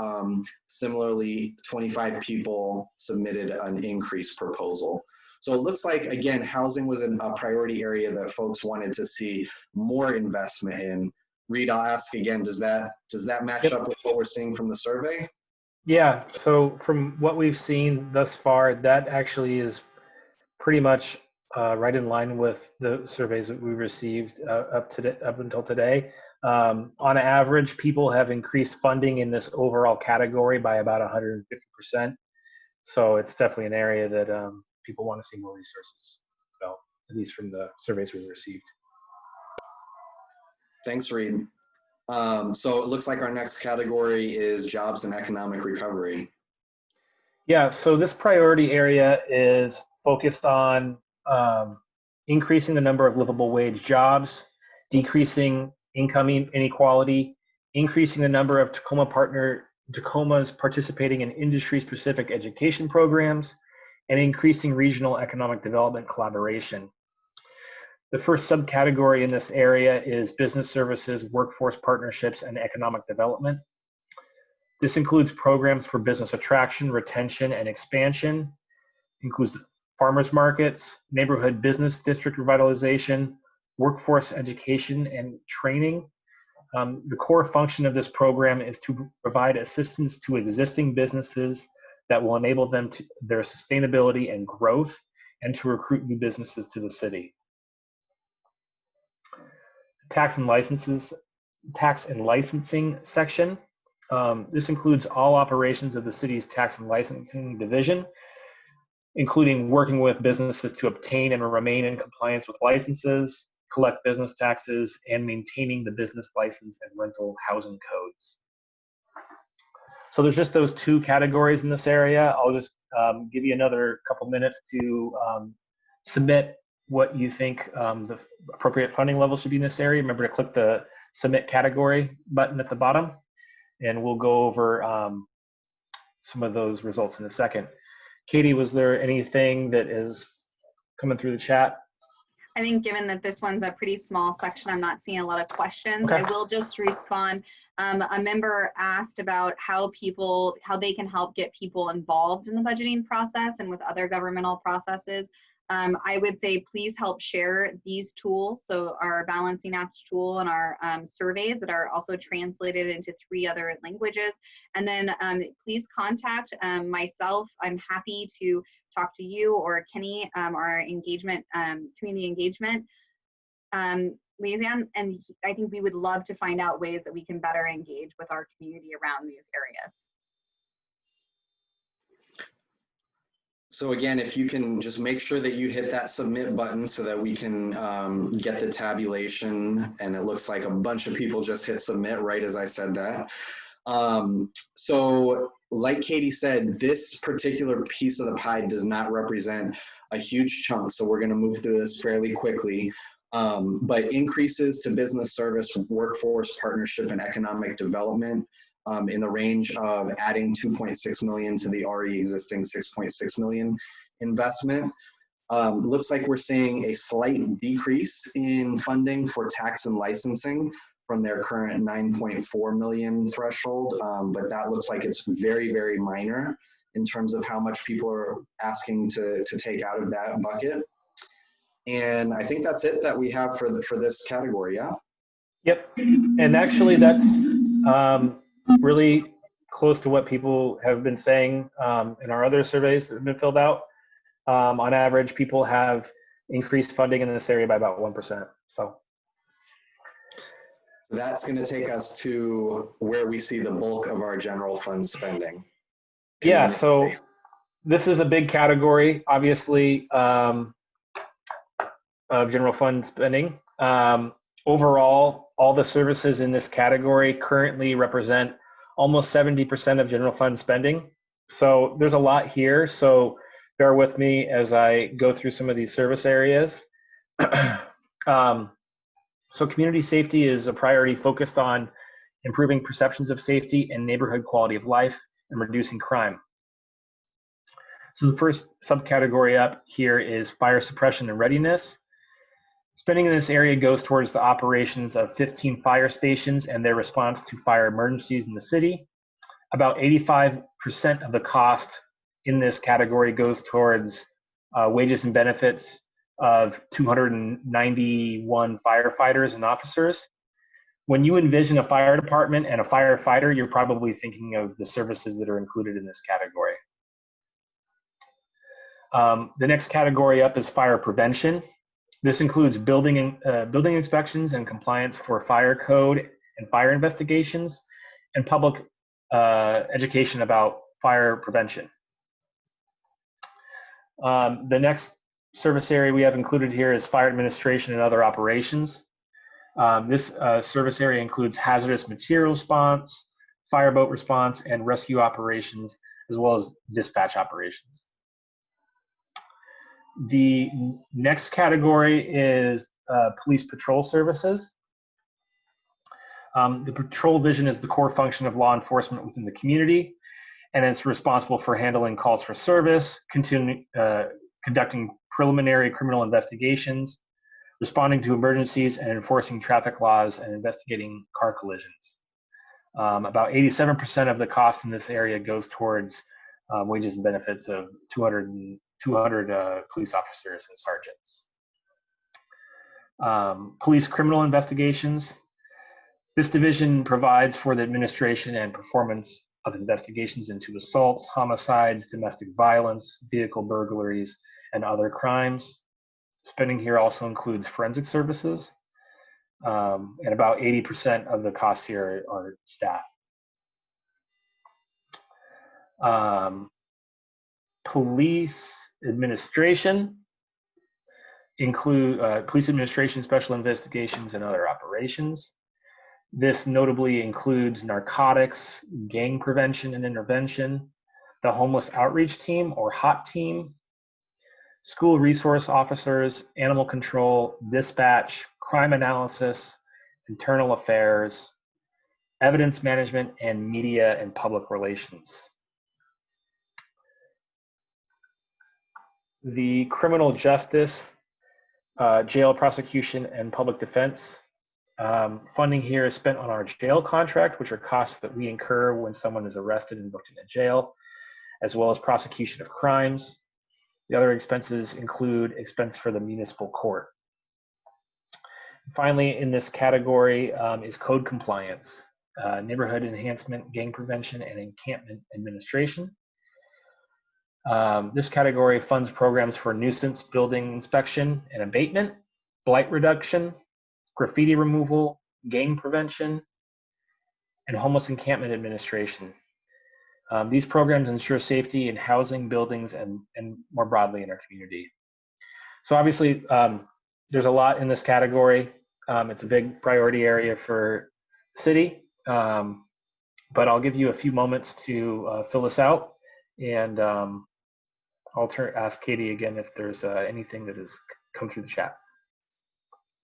similarly 25 people submitted an increase proposal. So it looks like, again, housing was a priority area that folks wanted to see more investment in. Reed, I'll ask again, does that match up with what we're seeing from the survey? Yeah, so from what we've seen thus far, that actually is pretty much right in line with the surveys that we received up until today. On average, people have increased funding in this overall category by about 150%. So it's definitely an area that people want to see more resources developed, at least from the surveys we received. Thanks, Reed. So it looks like our next category is jobs and economic recovery. Yeah, so this priority area is focused on increasing the number of livable wage jobs, decreasing income inequality, increasing the number of Tacoma's participating in industry-specific education programs, and increasing regional economic development collaboration. The first subcategory in this area is business services, workforce partnerships, and economic development. This includes programs for business attraction, retention, and expansion, includes farmers markets, neighborhood business district revitalization, workforce education and training. The core function of this program is to provide assistance to existing businesses that will enable them to their sustainability and growth, and to recruit new businesses to the city. Tax and licensing section. This includes all operations of the city's tax and licensing division, including working with businesses to obtain and remain in compliance with licenses, collect business taxes, and maintaining the business license and rental housing codes. So there's just those two categories in this area. I'll just give you another couple minutes to submit what you think the appropriate funding level should be in this area. Remember to click the submit category button at the bottom, and we'll go over some of those results in a second. Katie, was there anything that is coming through the chat? I think given that this one's a pretty small section, I'm not seeing a lot of questions. Okay. I will just respond. A member asked about how they can help get people involved in the budgeting process and with other governmental processes. I would say please help share these tools. So our balancing act tool and our surveys that are also translated into 3 other languages. And then please contact myself. I'm happy to talk to you or Kenny, our engagement, community engagement liaison. And I think we would love to find out ways that we can better engage with our community around these areas. So again, if you can just make sure that you hit that submit button so that we can get the tabulation, and it looks like a bunch of people just hit submit right as I said that. So like Katie said, this particular piece of the pie does not represent a huge chunk, so we're going to move through this fairly quickly. But increases to business service, workforce partnership, and economic development in the range of adding 2.6 million to the already existing 6.6 million investment. Looks like we're seeing a slight decrease in funding for tax and licensing from their current 9.4 million threshold, but that looks like it's very, very minor in terms of how much people are asking to take out of that bucket. And I think that's it that we have for this category, yeah? Yep, and actually that's really close to what people have been saying in our other surveys that have been filled out. On average, people have increased funding in this area by about 1%. So that's going to take us to where we see the bulk of our general fund spending. Yeah, so this is a big category, obviously, of general fund spending. Overall, all the services in this category currently represent almost 70% of general fund spending. So there's a lot here. So bear with me as I go through some of these service areas. So community safety is a priority focused on improving perceptions of safety and neighborhood quality of life and reducing crime. So the first subcategory up here is fire suppression and readiness. Spending in this area goes towards the operations of 15 fire stations and their response to fire emergencies in the city. About 85% of the cost in this category goes towards wages and benefits of 291 firefighters and officers. When you envision a fire department and a firefighter, you're probably thinking of the services that are included in this category. The next category up is fire prevention. This includes building inspections and compliance for fire code and fire investigations, and public education about fire prevention. The next service area we have included here is fire administration and other operations. This service area includes hazardous material response, fireboat response, and rescue operations, as well as dispatch operations. The next category is police patrol services. The patrol division is the core function of law enforcement within the community, and it's responsible for handling calls for service, conducting preliminary criminal investigations, responding to emergencies, and enforcing traffic laws and investigating car collisions. About 87% of the cost in this area goes towards wages and benefits of 200 police officers and sergeants. Police criminal investigations. This division provides for the administration and performance of investigations into assaults, homicides, domestic violence, vehicle burglaries, and other crimes. Spending here also includes forensic services, and about 80% of the costs here are staff. Police administration include police administration, special investigations, and other operations. This notably includes narcotics, gang prevention and intervention, the homeless outreach team or HOT team, school resource officers, animal control, dispatch, crime analysis, internal affairs, evidence management, and media and public relations. The criminal justice, jail prosecution, and public defense. Funding here is spent on our jail contract, which are costs that we incur when someone is arrested and booked in a jail, as well as prosecution of crimes. The other expenses include expense for the municipal court. Finally, in this category is code compliance, neighborhood enhancement, gang prevention, and encampment administration. This category funds programs for nuisance building inspection and abatement, blight reduction, graffiti removal, gang prevention, and homeless encampment administration. These programs ensure safety in housing, buildings, and more broadly in our community. So obviously, there's a lot in this category. It's a big priority area for the city, but I'll give you a few moments to fill this out, and I'll ask Katie again if there's anything that has come through the chat.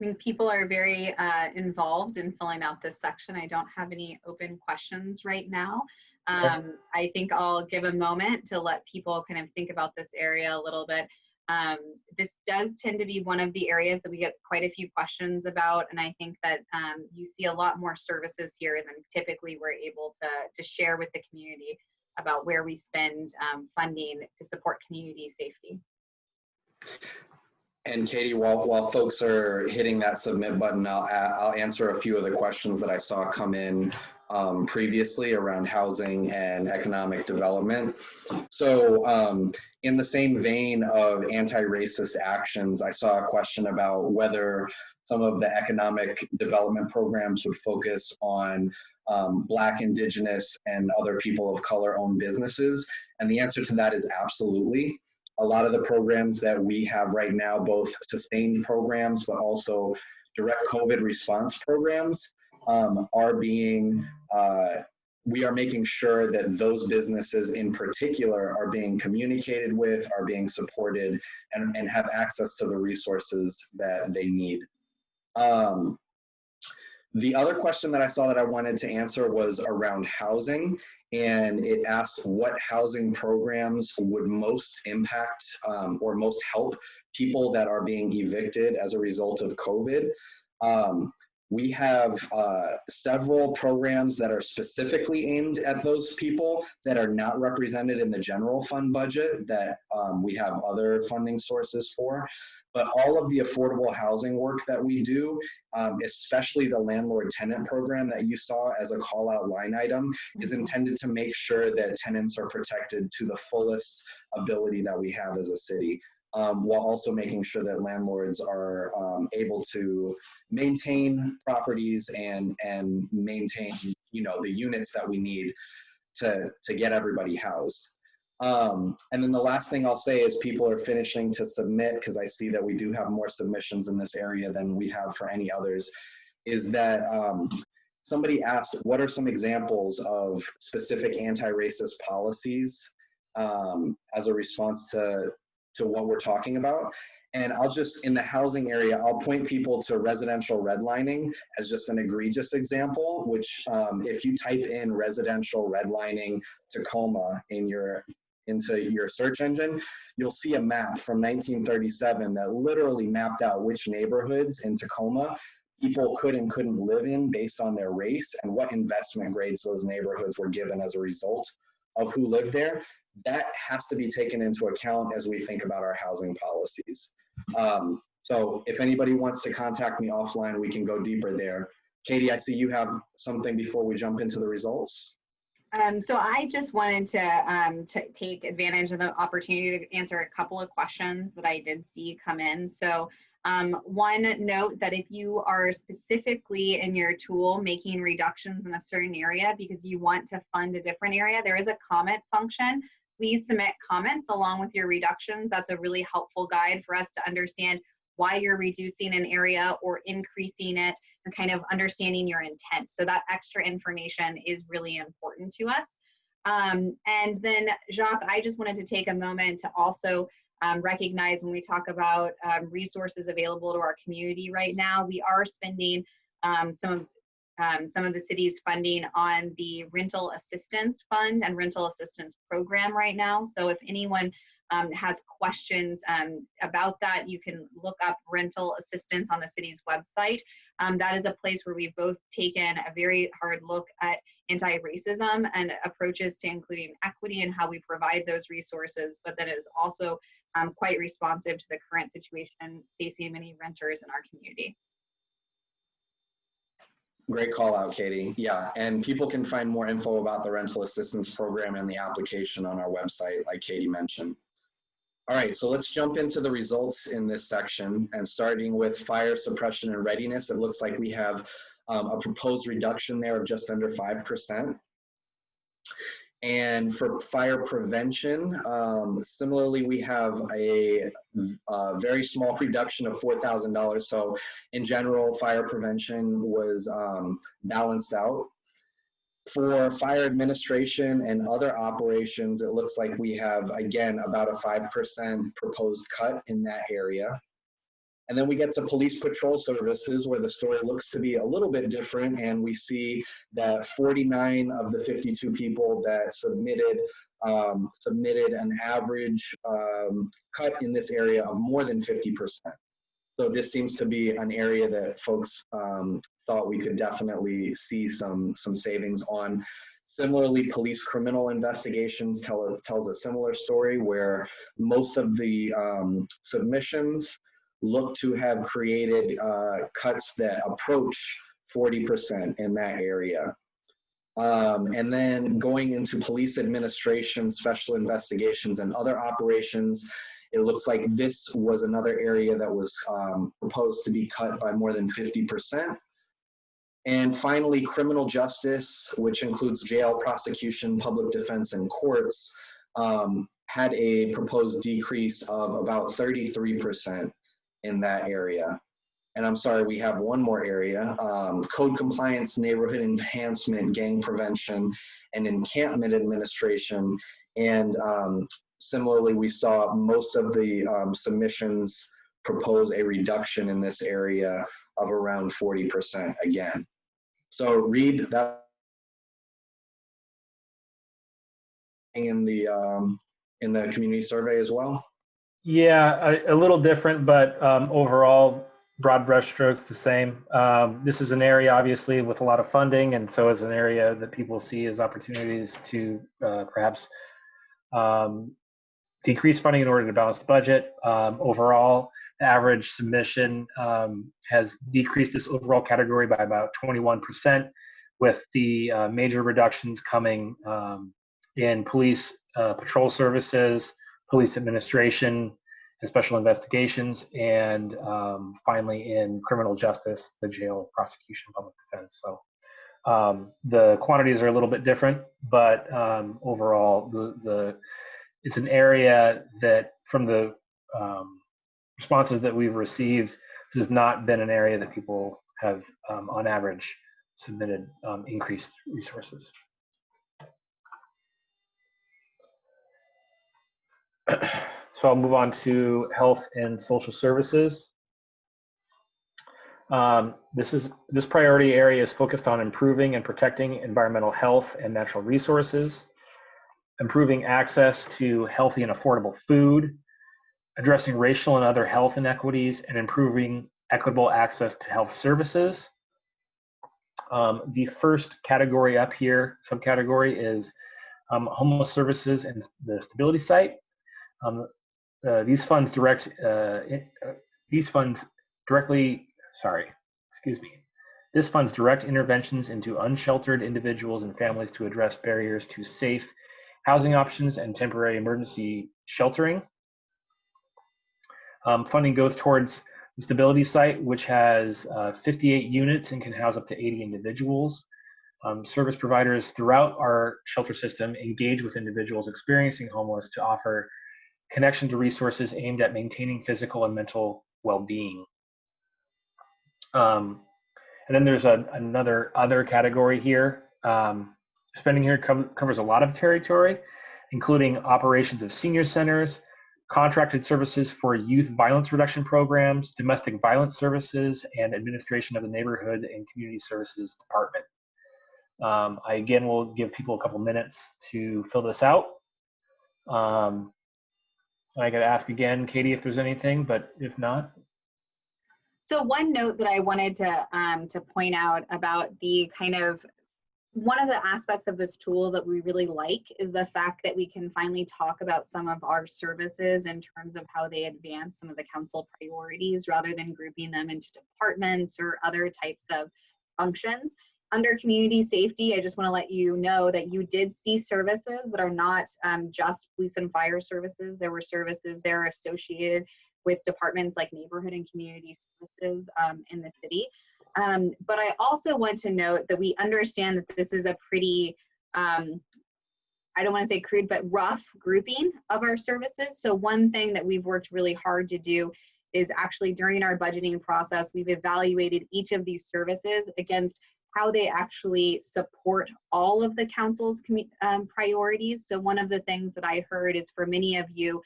I think people are very involved in filling out this section. I don't have any open questions right now. I think I'll give a moment to let people kind of think about this area a little bit. This does tend to be one of the areas that we get quite a few questions about, and I think that you see a lot more services here than typically we're able to share with the community about where we spend funding to support community safety. And Katie, while folks are hitting that submit button, I'll answer a few of the questions that I saw come in previously around housing and economic development. So in the same vein of anti-racist actions, I saw a question about whether some of the economic development programs would focus on Black, Indigenous, and other people of color owned businesses. And the answer to that is absolutely. A lot of the programs that we have right now, both sustained programs, but also direct COVID response programs, are being, we are making sure that those businesses in particular are being communicated with, are being supported, and have access to the resources that they need. The other question that I saw that I wanted to answer was around housing, and it asks what housing programs would most impact or most help people that are being evicted as a result of COVID. We have several programs that are specifically aimed at those people that are not represented in the general fund budget that we have other funding sources for. But all of the affordable housing work that we do, especially the landlord tenant program that you saw as a call out line item, is intended to make sure that tenants are protected to the fullest ability that we have as a city. While also making sure that landlords are able to maintain properties and maintain, you know, the units that we need to get everybody housed. And then the last thing I'll say is people are finishing to submit, because I see that we do have more submissions in this area than we have for any others, is that somebody asked, what are some examples of specific anti-racist policies as a response to what we're talking about? And I'll just, in the housing area, I'll point people to residential redlining as just an egregious example, which if you type in residential redlining Tacoma into your search engine, you'll see a map from 1937 that literally mapped out which neighborhoods in Tacoma people could and couldn't live in based on their race and what investment grades those neighborhoods were given as a result of who lived there. That has to be taken into account as we think about our housing policies. So if anybody wants to contact me offline, we can go deeper there. Katie, I see you have something before we jump into the results. So I just wanted to take advantage of the opportunity to answer a couple of questions that I did see come in. So one note that if you are specifically in your tool making reductions in a certain area because you want to fund a different area, there is a comment function. Please submit comments along with your reductions. That's a really helpful guide for us to understand why you're reducing an area or increasing it and kind of understanding your intent. So that extra information is really important to us. And then Jacques, I just wanted to take a moment to also recognize when we talk about resources available to our community right now, we are spending some of the city's funding on the rental assistance fund and rental assistance program right now. So if anyone has questions about that, you can look up rental assistance on the city's website. That is a place where we've both taken a very hard look at anti-racism and approaches to including equity and how we provide those resources, but that is also quite responsive to the current situation facing many renters in our community. Great call out, Katie. Yeah, and people can find more info about the rental assistance program and the application on our website, like Katie mentioned. All right, so let's jump into the results in this section, and starting with fire suppression and readiness, it looks like we have a proposed reduction there of just under 5%. And for fire prevention, similarly, we have a very small reduction of $4,000. So in general, fire prevention was balanced out. For fire administration and other operations, it looks like we have, again, about a 5% proposed cut in that area. And then we get to police patrol services, where the story looks to be a little bit different, and we see that 49 of the 52 people that submitted an average cut in this area of more than 50%. So this seems to be an area that folks thought we could definitely see some savings on. Similarly, police criminal investigations tells a similar story, where most of the submissions look to have created cuts that approach 40% in that area. And then going into police administration, special investigations, and other operations, it looks like this was another area that was proposed to be cut by more than 50%. And finally, criminal justice, which includes jail, prosecution, public defense, and courts, had a proposed decrease of about 33% in that area. And I'm sorry, we have one more area, code compliance, neighborhood enhancement, gang prevention, and encampment administration. And similarly, we saw most of the submissions propose a reduction in this area of around 40% again. So Reed, that in the community survey as well? Yeah, a little different, but overall, broad brushstrokes the same. This is an area obviously with a lot of funding, and so it's an area that people see as opportunities to perhaps decrease funding in order to balance the budget. Overall, the average submission has decreased this overall category by about 21%, with the major reductions coming in police patrol services, police administration, and special investigations, and finally in criminal justice, the jail, prosecution, public defense. So the quantities are a little bit different, but overall, it's an area that from the responses that we've received, this has not been an area that people have, on average, submitted increased resources. So I'll move on to health and social services. This priority area is focused on improving and protecting environmental health and natural resources, improving access to healthy and affordable food, addressing racial and other health inequities, and improving equitable access to health services. The first category up here, subcategory, is homeless services and the stability site. These funds direct interventions into unsheltered individuals and families to address barriers to safe housing options and temporary emergency sheltering. Funding goes towards the stability site, which has 58 units and can house up to 80 individuals. Service providers throughout our shelter system engage with individuals experiencing homeless to offer connection to resources aimed at maintaining physical and mental well-being. And then there's another other category here. Spending here covers a lot of territory, including operations of senior centers, contracted services for youth violence reduction programs, domestic violence services, and administration of the neighborhood and community services department. I again will give people a couple minutes to fill this out. I got to ask again, Katie, if there's anything, but if not. So one note that I wanted to point out about the kind of one of the aspects of this tool that we really like is the fact that we can finally talk about some of our services in terms of how they advance some of the council priorities rather than grouping them into departments or other types of functions. Under community safety, I just want to let you know that you did see services that are not just police and fire services. There were services there associated with departments like neighborhood and community services in the city. But I also want to note that we understand that this is a pretty, I don't want to say crude, but rough grouping of our services. So one thing that we've worked really hard to do is actually during our budgeting process, we've evaluated each of these services against how they actually support all of the council's priorities. So one of the things that I heard is for many of you,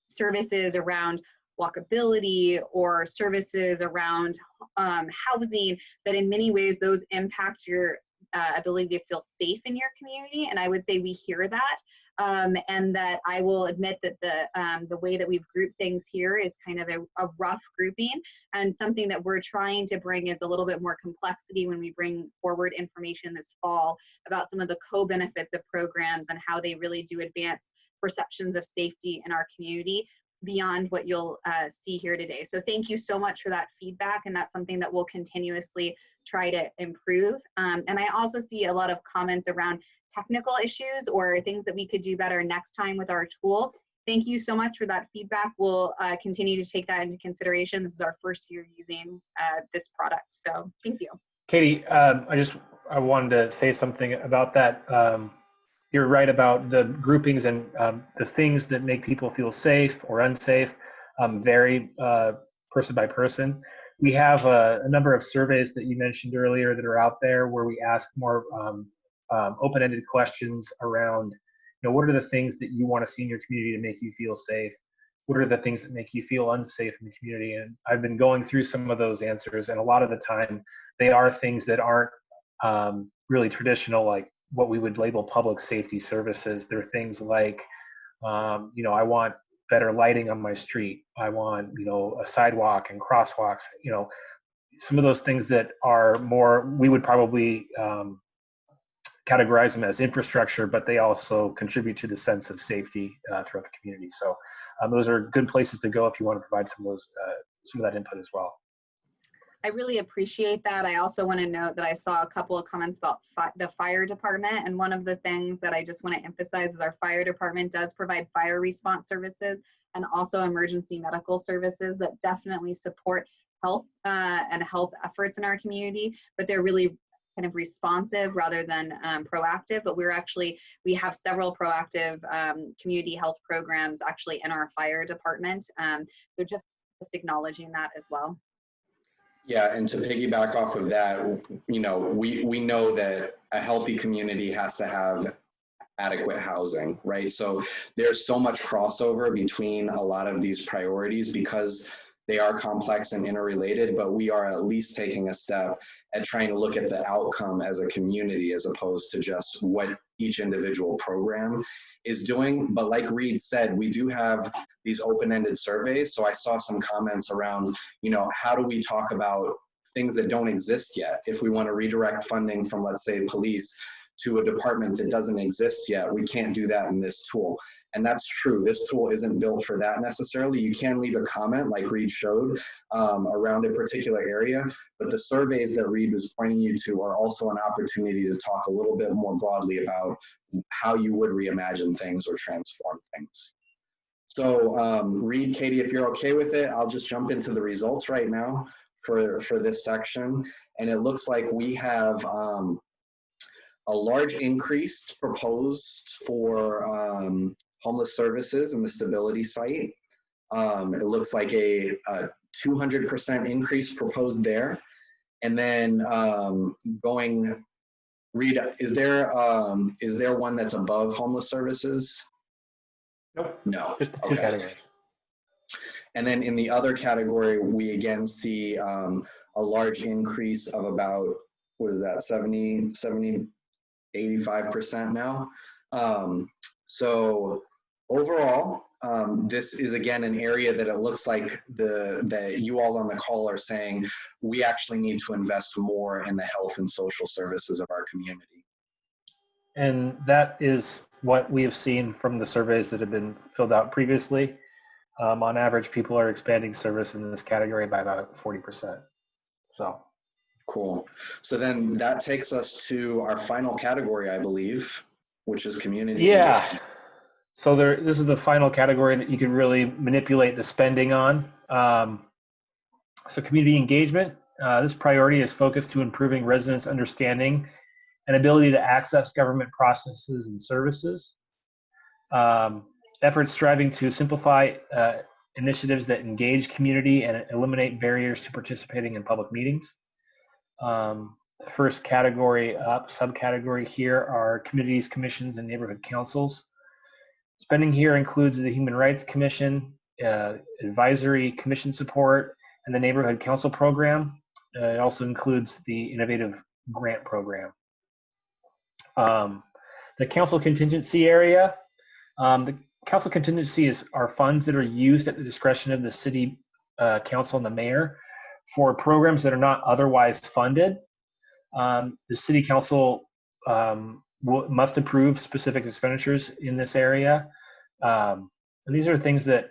services around walkability or services around housing, that in many ways those impact your ability to feel safe in your community. And I would say we hear that. And that I will admit that the way that we've grouped things here is kind of a rough grouping, and something that we're trying to bring is a little bit more complexity when we bring forward information this fall about some of the co-benefits of programs and how they really do advance perceptions of safety in our community beyond what you'll see here today. So thank you so much for that feedback, and that's something that we'll continuously try to improve. And I also see a lot of comments around technical issues or things that we could do better next time with our tool. Thank you so much for that feedback. We'll continue to take that into consideration. This is our first year using this product, so thank you. Katie, I wanted to say something about that. You're right about the groupings, and the things that make people feel safe or unsafe vary person by person. We have a number of surveys that you mentioned earlier that are out there where we ask more open-ended questions around, what are the things that you want to see in your community to make you feel safe? What are the things that make you feel unsafe in the community? And I've been going through some of those answers, and a lot of the time they are things that aren't really traditional, like what we would label public safety services. They're things like, I want better lighting on my street. I want, you know, a sidewalk and crosswalks, you know, some of those things that are more, we would probably categorize them as infrastructure, but they also contribute to the sense of safety throughout the community. So those are good places to go if you want to provide some of those, some of that input as well. I really appreciate that. I also want to note that I saw a couple of comments about the fire department. And one of the things that I just want to emphasize is our fire department does provide fire response services and also emergency medical services that definitely support health and health efforts in our community, but they're really kind of responsive rather than proactive. But we have several proactive community health programs actually in our fire department. So just acknowledging that as well. Yeah, and to piggyback off of that, you know, we know that a healthy community has to have adequate housing, right? So there's so much crossover between a lot of these priorities because they are complex and interrelated, but we are at least taking a step at trying to look at the outcome as a community as opposed to just what each individual program is doing. But like Reed said, we do have these open-ended surveys. So I saw some comments around, you know, how do we talk about things that don't exist yet? If we want to redirect funding from, let's say, police to a department that doesn't exist yet, we can't do that in this tool. And that's true. This tool isn't built for that necessarily. You can leave a comment like Reed showed around a particular area, but the surveys that Reed was pointing you to are also an opportunity to talk a little bit more broadly about how you would reimagine things or transform things. So Reed, Katie, if you're okay with it, I'll just jump into the results right now for this section. And it looks like we have a large increase proposed for homeless services in the stability site. It looks like a 200% increase proposed there. And then going, Reed, is there one that's above homeless services? Nope. No. Just the two categories. And then in the other category, we again see a large increase of about, what is that, 85% now. So overall, this is again an area that it looks like that you all on the call are saying we actually need to invest more in the health and social services of our community. And that is what we have seen from the surveys that have been filled out previously. On average, people are expanding service in this category by about 40%. So. Cool. So then that takes us to our final category, I believe, which is community. Yeah. engagement. So this is the final category that you can really manipulate the spending on. So community engagement, this priority is focused to improving residents' understanding and ability to access government processes and services. Efforts striving to simplify initiatives that engage community and eliminate barriers to participating in public meetings. First category up, subcategory here are communities, commissions, and neighborhood councils. Spending here includes the Human Rights Commission, advisory commission support, and the neighborhood council program. It also includes the innovative grant program. The council contingency area. The council contingency are funds that are used at the discretion of the city council and the mayor for programs that are not otherwise funded. The city council must approve specific expenditures in this area. And these are things that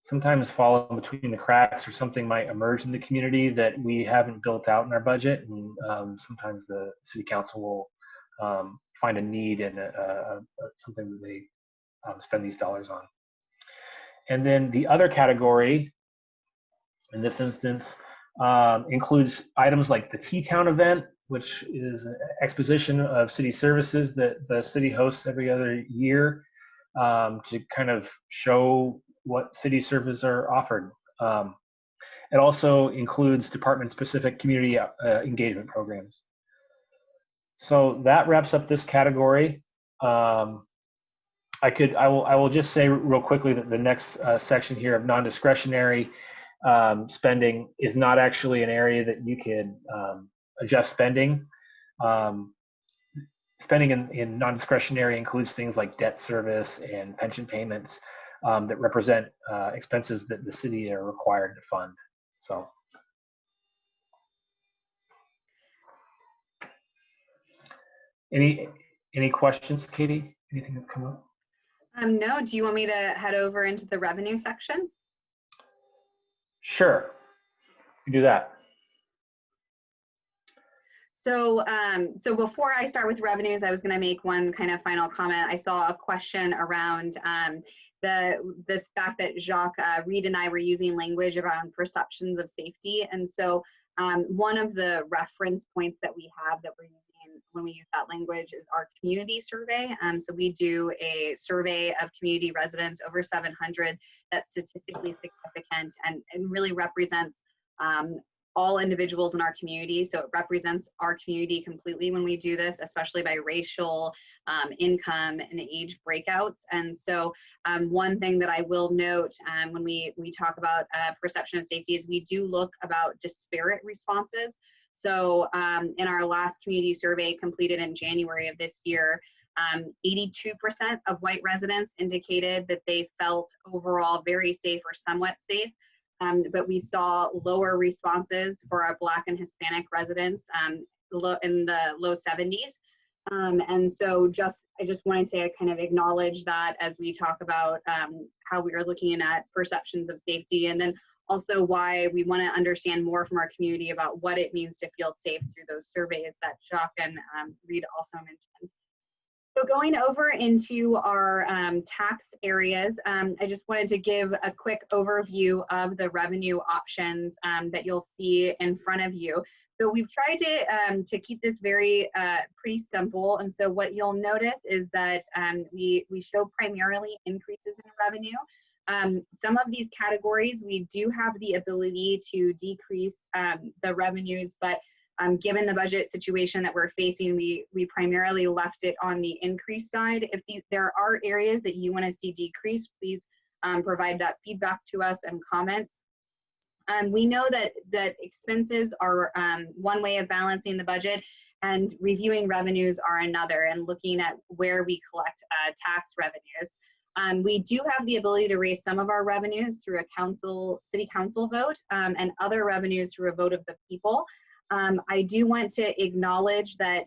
sometimes fall in between the cracks, or something might emerge in the community that we haven't built out in our budget. And sometimes the city council will find a need and something that they spend these dollars on. And then the other category, in this instance, includes items like the T-Town event, which is an exposition of city services that the city hosts every other year to kind of show what city services are offered. It also includes department-specific community engagement programs. So that wraps up this category. I will just say real quickly that the next section here of non-discretionary spending is not actually an area that you can adjust spending. Spending in non-discretionary includes things like debt service and pension payments. that represent expenses that the city are required to fund. So. Any questions, Katie? Anything that's come up? No, do you want me to head over into the revenue section? Sure, we do that. So, so before I start with revenues, I was going to make one kind of final comment. I saw a question around this fact that Jacques, Reed, and I were using language around perceptions of safety, and so one of the reference points that we have that we're using when we use that language is our community survey. So we do a survey of community residents, over 700, that's statistically significant and really represents all individuals in our community. So it represents our community completely when we do this, especially by racial, income, and age breakouts. And so one thing that I will note when we talk about perception of safety is we do look about disparate responses. So in our last community survey completed in January of this year, 82% of white residents indicated that they felt overall very safe or somewhat safe. But we saw lower responses for our Black and Hispanic residents in the low 70s. And so I just wanted to kind of acknowledge that as we talk about how we are looking at perceptions of safety, and then also why we want to understand more from our community about what it means to feel safe through those surveys that Jacques and Reed also mentioned. So going over into our tax areas, I just wanted to give a quick overview of the revenue options that you'll see in front of you. So we've tried to keep this very pretty simple. And so what you'll notice is that we show primarily increases in revenue. Some of these categories, we do have the ability to decrease the revenues, but given the budget situation that we're facing, we primarily left it on the increase side. If there are areas that you want to see decrease, please provide that feedback to us and comments. We know that expenses are one way of balancing the budget, and reviewing revenues are another, and looking at where we collect tax revenues. We do have the ability to raise some of our revenues through a city council vote, and other revenues through a vote of the people. I do want to acknowledge that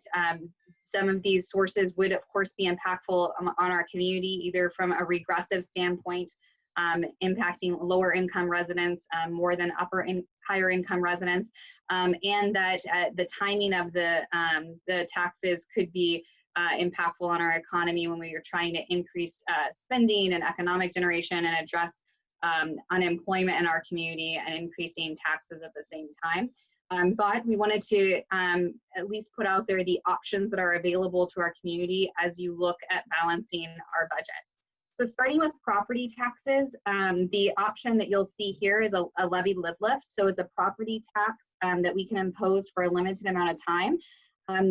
some of these sources would, of course, be impactful on our community, either from a regressive standpoint, impacting lower income residents more than higher income residents, and that the timing of the taxes could be impactful on our economy when we are trying to increase spending and economic generation and address unemployment in our community and increasing taxes at the same time. But we wanted to at least put out there the options that are available to our community as you look at balancing our budget. So starting with property taxes, the option that you'll see here is a levy lid lift. So it's a property tax that we can impose for a limited amount of time.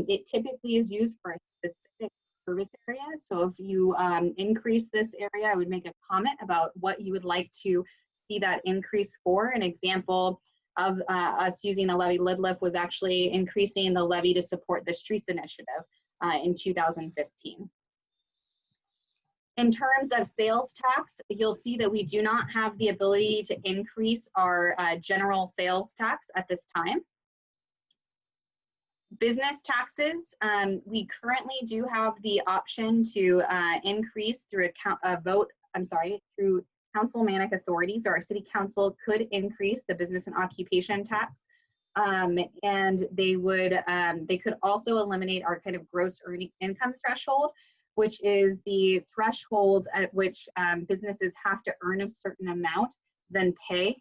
It typically is used for a specific service area. So if you increase this area, I would make a comment about what you would like to see that increase for. An example of us using a levy lid lift was actually increasing the levy to support the streets initiative in 2015. In terms of sales tax, you'll see that we do not have the ability to increase our general sales tax at this time. Business taxes, we currently do have the option to increase through through councilmanic authorities, or our city council could increase the business and occupation tax, and they could also eliminate our kind of gross earning income threshold, which is the threshold at which businesses have to earn a certain amount, then pay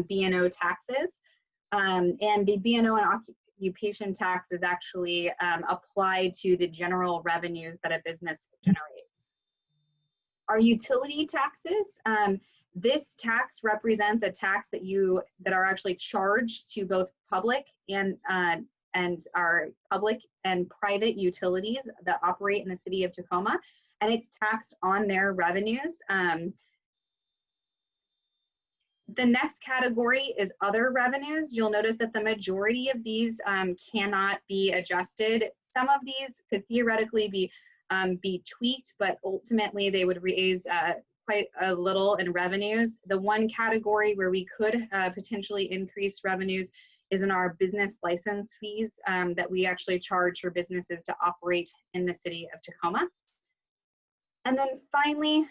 B&O taxes, and the B&O and occupation tax is actually applied to the general revenues that a business generates. Our utility taxes, this tax represents a tax that are actually charged to both public and our public and private utilities that operate in the city of Tacoma, and it's taxed on their revenues. The next category is other revenues. You'll notice that the majority of these cannot be adjusted. Some of these could theoretically be tweaked, but ultimately they would raise quite a little in revenues. The one category where we could potentially increase revenues is in our business license fees that we actually charge for businesses to operate in the city of Tacoma. And then finally,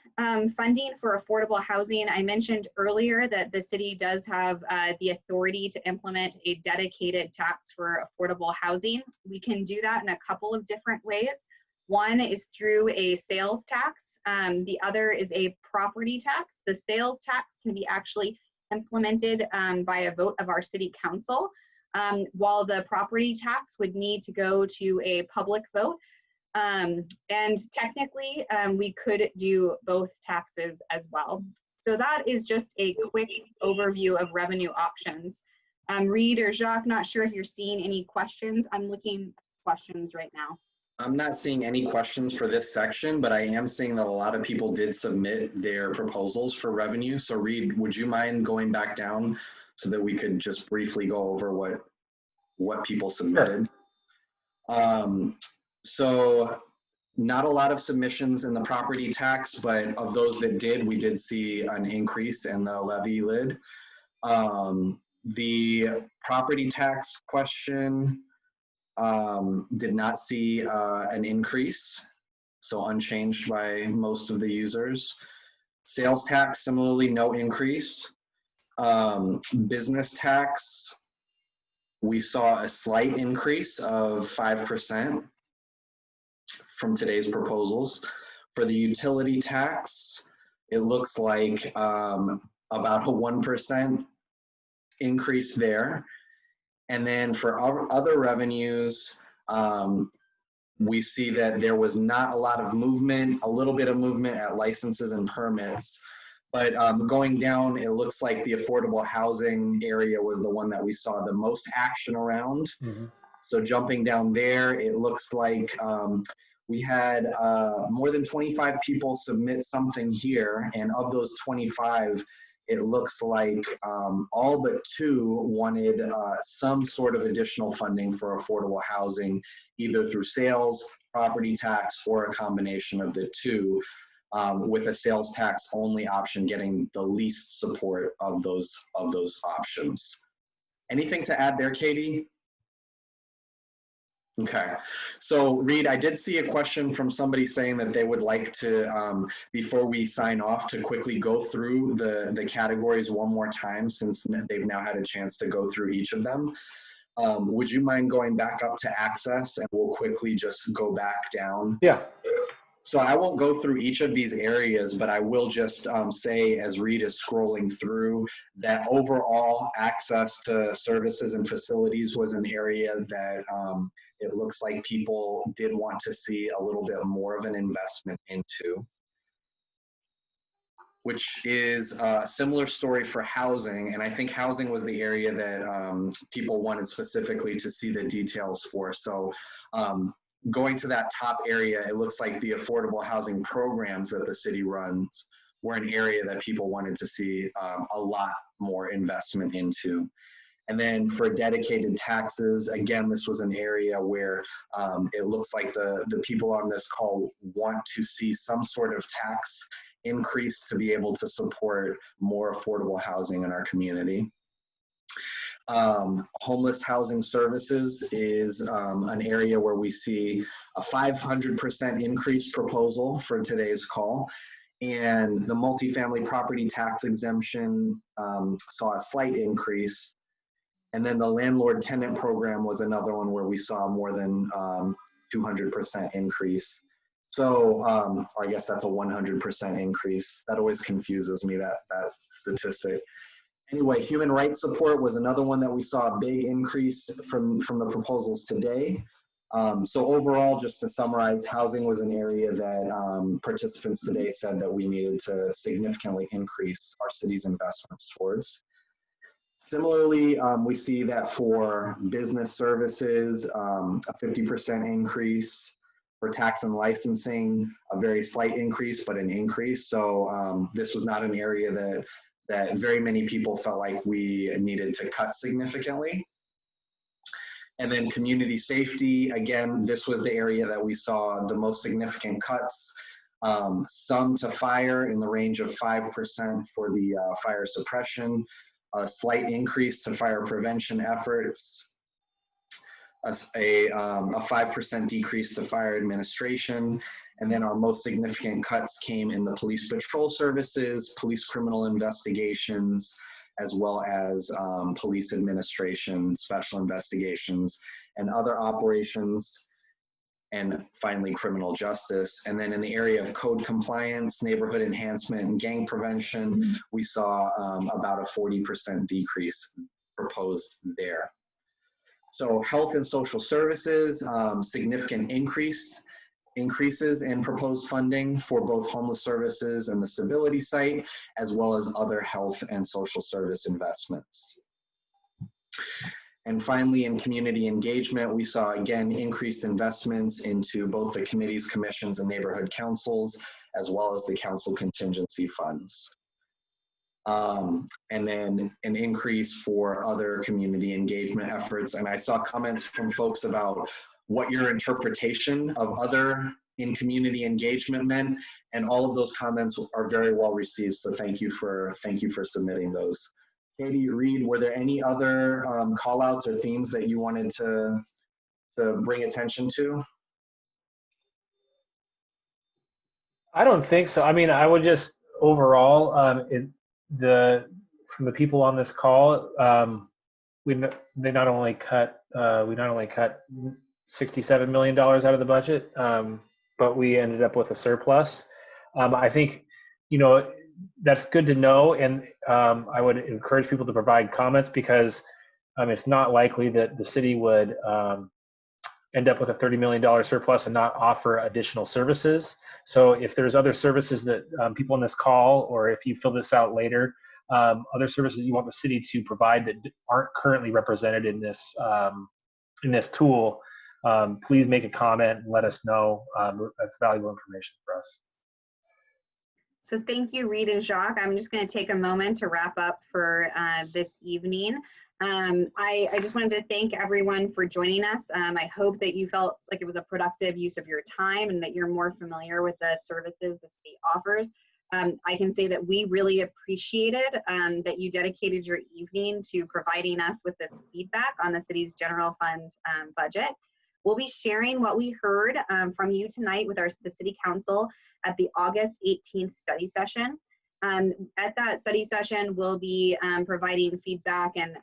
funding for affordable housing. I mentioned earlier that the city does have the authority to implement a dedicated tax for affordable housing. We can do that in a couple of different ways. One is through a sales tax. The other is a property tax. The sales tax can be actually implemented by a vote of our city council, while the property tax would need to go to a public vote. And technically, we could do both taxes as well. So that is just a quick overview of revenue options. Reed or Jacques, not sure if you're seeing any questions. I'm looking at questions right now. I'm not seeing any questions for this section, but I am seeing that a lot of people did submit their proposals for revenue. So Reed, would you mind going back down so that we could just briefly go over what people submitted? Sure. So not a lot of submissions in the property tax, but of those that did, we did see an increase in the levy lid. The property tax question did not see an increase, so unchanged by most of the users. Sales tax, similarly, no increase. Business tax, we saw a slight increase of 5% from today's proposals. For the utility tax, it looks like about a 1% increase there. And then for other revenues, we see that there was not a lot of movement, a little bit of movement at licenses and permits. But going down, it looks like the affordable housing area was the one that we saw the most action around. Mm-hmm. So jumping down there, it looks like we had more than 25 people submit something here. And of those 25, it looks like all but 2 wanted some sort of additional funding for affordable housing, either through sales, property tax, or a combination of the 2, with a sales tax only option getting the least support of those options. Anything to add there, Katie? Okay, so Reed, I did see a question from somebody saying that they would like to, before we sign off, to quickly go through the categories one more time, since they've now had a chance to go through each of them. Would you mind going back up to access, and we'll quickly just go back down? Yeah. So I won't go through each of these areas, but I will just say, as Reed is scrolling through, that overall access to services and facilities was an area that it looks like people did want to see a little bit more of an investment into, which is a similar story for housing. And I think housing was the area that people wanted specifically to see the details for. So going to that top area, it looks like the affordable housing programs that the city runs were an area that people wanted to see a lot more investment into. And then for dedicated taxes, again, this was an area where it looks like the people on this call want to see some sort of tax increase to be able to support more affordable housing in our community. Homeless housing services is an area where we see a 500% increase proposal for today's call. And the multifamily property tax exemption saw a slight increase. And then the landlord tenant program was another one where we saw more than 200% increase. So I guess that's a 100% increase. That always confuses me, that statistic. Anyway, human rights support was another one that we saw a big increase from the proposals today. So overall, just to summarize, housing was an area that participants today said that we needed to significantly increase our city's investments towards. Similarly, we see that for business services, a 50% increase. For tax and licensing, a very slight increase, but an increase. So this was not an area that very many people felt like we needed to cut significantly. And then community safety, again, this was the area that we saw the most significant cuts. some to fire in the range of 5% for the fire suppression, a slight increase to fire prevention efforts, a 5% decrease to fire administration, and then our most significant cuts came in the police patrol services, police criminal investigations, as well as police administration, special investigations, and other operations, and finally criminal justice. And then in the area of code compliance, neighborhood enhancement, and gang prevention, we saw about a 40% decrease proposed there. So health and social services, significant increases in proposed funding for both homeless services and the stability site, as well as other health and social service investments. And finally, in community engagement, we saw again increased investments into both the committees, commissions, and neighborhood councils, as well as the council contingency funds. And then an increase for other community engagement efforts. And I saw comments from folks about what your interpretation of other in community engagement meant, and all of those comments are very well received. So thank you for submitting those. Katie, Reed, were there any other call outs or themes that you wanted to bring attention to? I don't think so. I mean, I would just overall, from the people on this call, we not only cut $67 million out of the budget, but we ended up with a surplus. I think, that's good to know, and I would encourage people to provide comments, because it's not likely that the city would end up with a $30 million surplus and not offer additional services. So if there's other services that people on this call, or if you fill this out later, other services you want the city to provide that aren't currently represented in this tool, please make a comment and let us know. That's valuable information for us. So thank you, Reed and Jacques. I'm just going to take a moment to wrap up for this evening. I just wanted to thank everyone for joining us. I hope that you felt like it was a productive use of your time and that you're more familiar with the services the city offers. I can say that we really appreciated that you dedicated your evening to providing us with this feedback on the city's general fund budget. We'll be sharing what we heard from you tonight with the City Council at the August 18th study session. At that study session, we'll be providing feedback and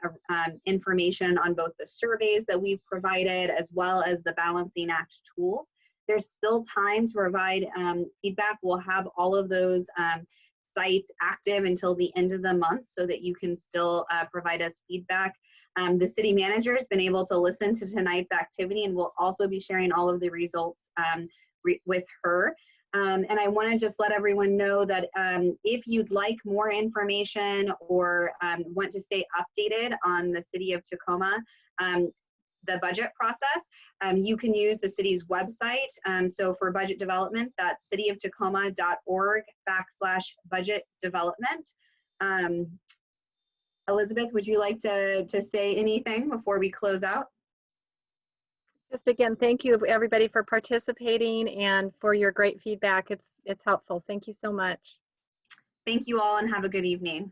information on both the surveys that we've provided, as well as the Balancing Act tools. There's still time to provide feedback. We'll have all of those sites active until the end of the month so that you can still provide us feedback. The city manager has been able to listen to tonight's activity, and we'll also be sharing all of the results with her. And I want to just let everyone know that if you'd like more information or want to stay updated on the City of Tacoma, the budget process, you can use the city's website. So for budget development, that's cityoftacoma.org/budget development. Elizabeth, would you like to say anything before we close out? Just again, thank you everybody for participating and for your great feedback. It's helpful. Thank you so much. Thank you all, and have a good evening.